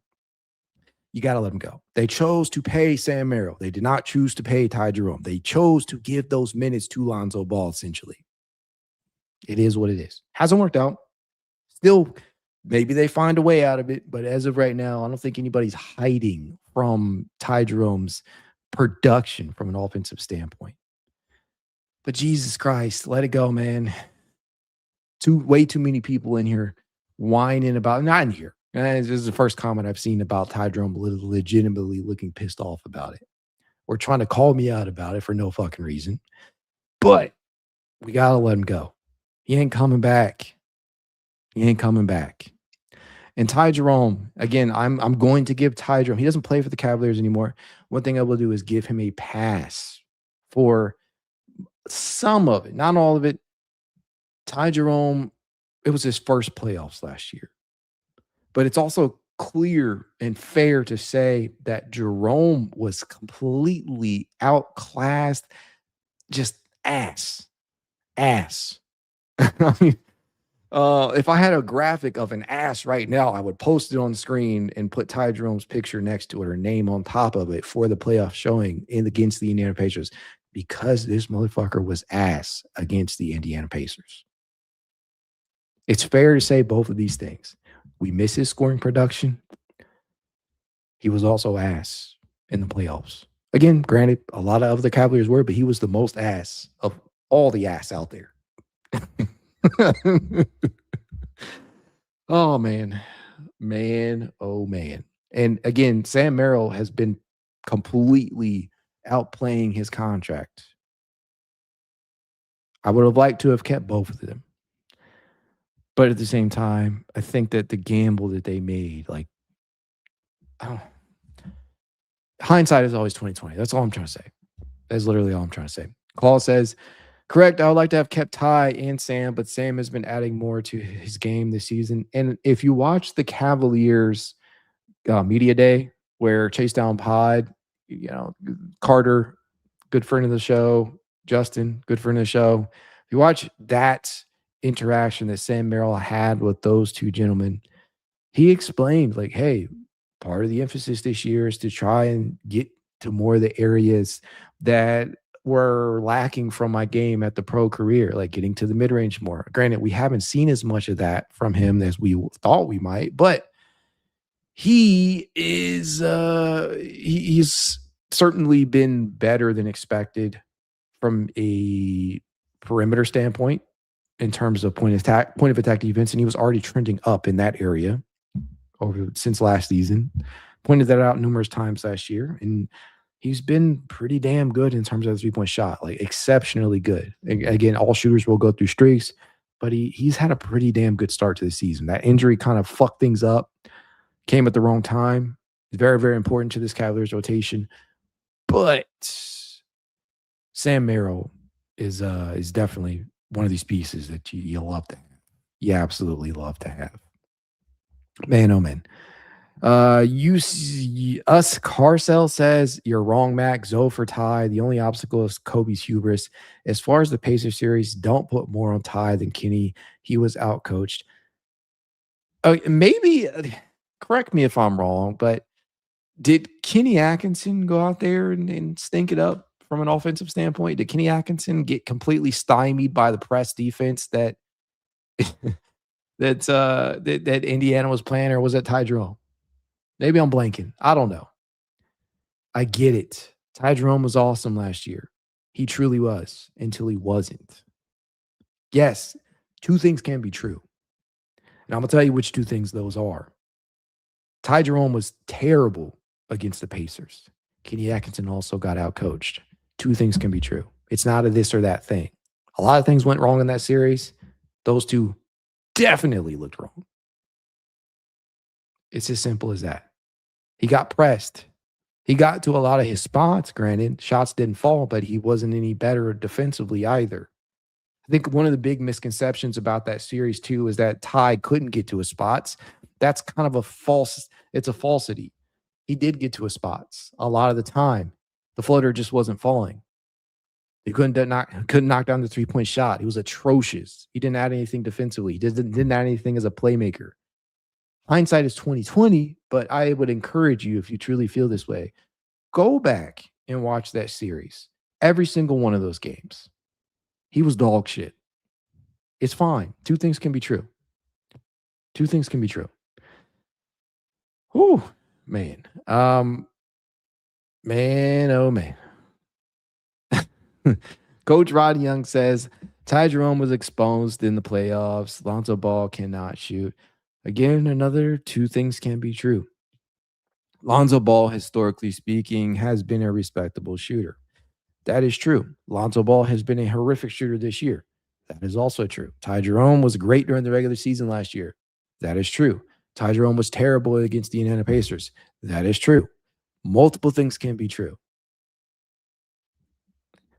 you got to let him go. They chose to pay Sam Merrill. They did not choose to pay Ty Jerome. They chose to give those minutes to Lonzo Ball, essentially. It is what it is. Hasn't worked out. Still, maybe they find a way out of it. But as of right now, I don't think anybody's hiding from Ty Jerome's production from an offensive standpoint. But Jesus Christ, let it go, man. Way too many people in here whining about, not in here. This is the first comment I've seen about Ty Jerome legitimately looking pissed off about it or trying to call me out about it for no fucking reason. But we got to let him go. He ain't coming back. And Ty Jerome, again, I'm going to give Ty Jerome, he doesn't play for the Cavaliers anymore. One thing I will do is give him a pass for some of it, not all of it. Ty Jerome, it was his first playoffs last year. But it's also clear and fair to say that Jerome was completely outclassed, just ass. I mean, If I had a graphic of an ass right now, I would post it on the screen and put Ty Jerome's picture next to it or name on top of it for the playoff showing against the Indiana Pacers because this motherfucker was ass against the Indiana Pacers. It's fair to say both of these things. We miss his scoring production. He was also ass in the playoffs. Again, granted, a lot of the Cavaliers were, but he was the most ass of all the ass out there. Oh, man. Man, oh, man. And again, Sam Merrill has been completely outplaying his contract. I would have liked to have kept both of them. But at the same time, I think that the gamble that they made, like, hindsight is always 2020. That's all I'm trying to say. That's literally all I'm trying to say. Call says, correct, I would like to have kept Ty and Sam, but Sam has been adding more to his game this season. And if you watch the Cavaliers media day where Chasedown Pod, Carter, good friend of the show, Justin, good friend of the show. If you watch that interaction that Sam Merrill had with those two gentlemen, he explained, like, hey, part of the emphasis this year is to try and get to more of the areas that were lacking from my game at the pro career, like getting to the mid-range more. Granted, we haven't seen as much of that from him as we thought we might, but he's certainly been better than expected from a perimeter standpoint in terms of point of attack defense, and he was already trending up in that area since last season. Pointed that out numerous times last year, and he's been pretty damn good in terms of the three-point shot, like exceptionally good. Again, all shooters will go through streaks, but he's had a pretty damn good start to the season. That injury kind of fucked things up, came at the wrong time. Very, very important to this Cavaliers rotation. But Sam Merrill is definitely one of these pieces that you love to have. You absolutely love to have. Man, oh man. Carcel says, you're wrong, Mac. Zoe for Ty. The only obstacle is Kobe's hubris. As far as the Pacers series, don't put more on Ty than Kenny. He was outcoached. Maybe, correct me if I'm wrong, but did Kenny Atkinson go out there and stink it up from an offensive standpoint? Did Kenny Atkinson get completely stymied by the press defense that that Indiana was playing, or was it Ty Jerome? Maybe I'm blanking. I don't know. I get it. Ty Jerome was awesome last year. He truly was, until he wasn't. Yes, two things can be true. And I'm going to tell you which two things those are. Ty Jerome was terrible against the Pacers. Kenny Atkinson also got outcoached. Two things can be true. It's not a this or that thing. A lot of things went wrong in that series. Those two definitely looked wrong. It's as simple as that. He got pressed. He got to a lot of his spots, granted. Shots didn't fall, but he wasn't any better defensively either. I think one of the big misconceptions about that series, too, is that Ty couldn't get to his spots. That's kind of it's a falsity. He did get to his spots a lot of the time. The floater just wasn't falling. He couldn't knock down the three-point shot. He was atrocious. He didn't add anything defensively. He didn't add anything as a playmaker. Hindsight is 2020, but I would encourage you, if you truly feel this way, go back and watch that series. Every single one of those games. He was dog shit. It's fine. Two things can be true. Two things can be true. Whew, man. Man, oh man. Coach Rod Young says, Ty Jerome was exposed in the playoffs. Lonzo Ball cannot shoot. Again, another two things can be true. Lonzo Ball, historically speaking, has been a respectable shooter. That is true. Lonzo Ball has been a horrific shooter this year. That is also true. Ty Jerome was great during the regular season last year. That is true. Ty Jerome was terrible against the Indiana Pacers. That is true. Multiple things can be true.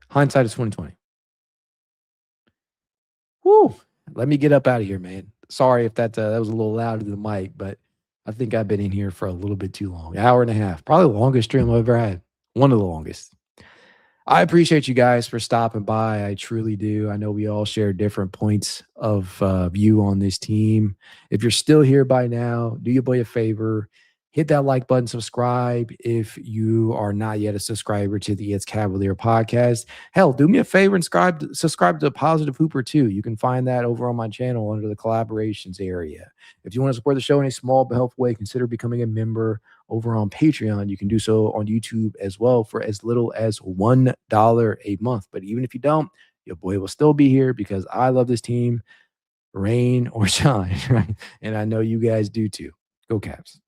Hindsight is 2020. Whew. Let me get up out of here, man. Sorry if that was a little loud to the mic, but I think I've been in here for a little bit too long. An hour and a half. Probably the longest stream I've ever had. One of the longest. I appreciate you guys for stopping by. I truly do. I know we all share different points of view on this team. If you're still here by now, do your boy a favor. Hit that like button, subscribe if you are not yet a subscriber to the It's Cavalier podcast. Hell, do me a favor and subscribe to Positive Hooper too. You can find that over on my channel under the collaborations area. If you want to support the show in a small but helpful way, consider becoming a member over on Patreon. You can do so on YouTube as well for as little as $1 a month. But even if you don't, your boy will still be here because I love this team, rain or shine, right? And I know you guys do too. Go Cavs.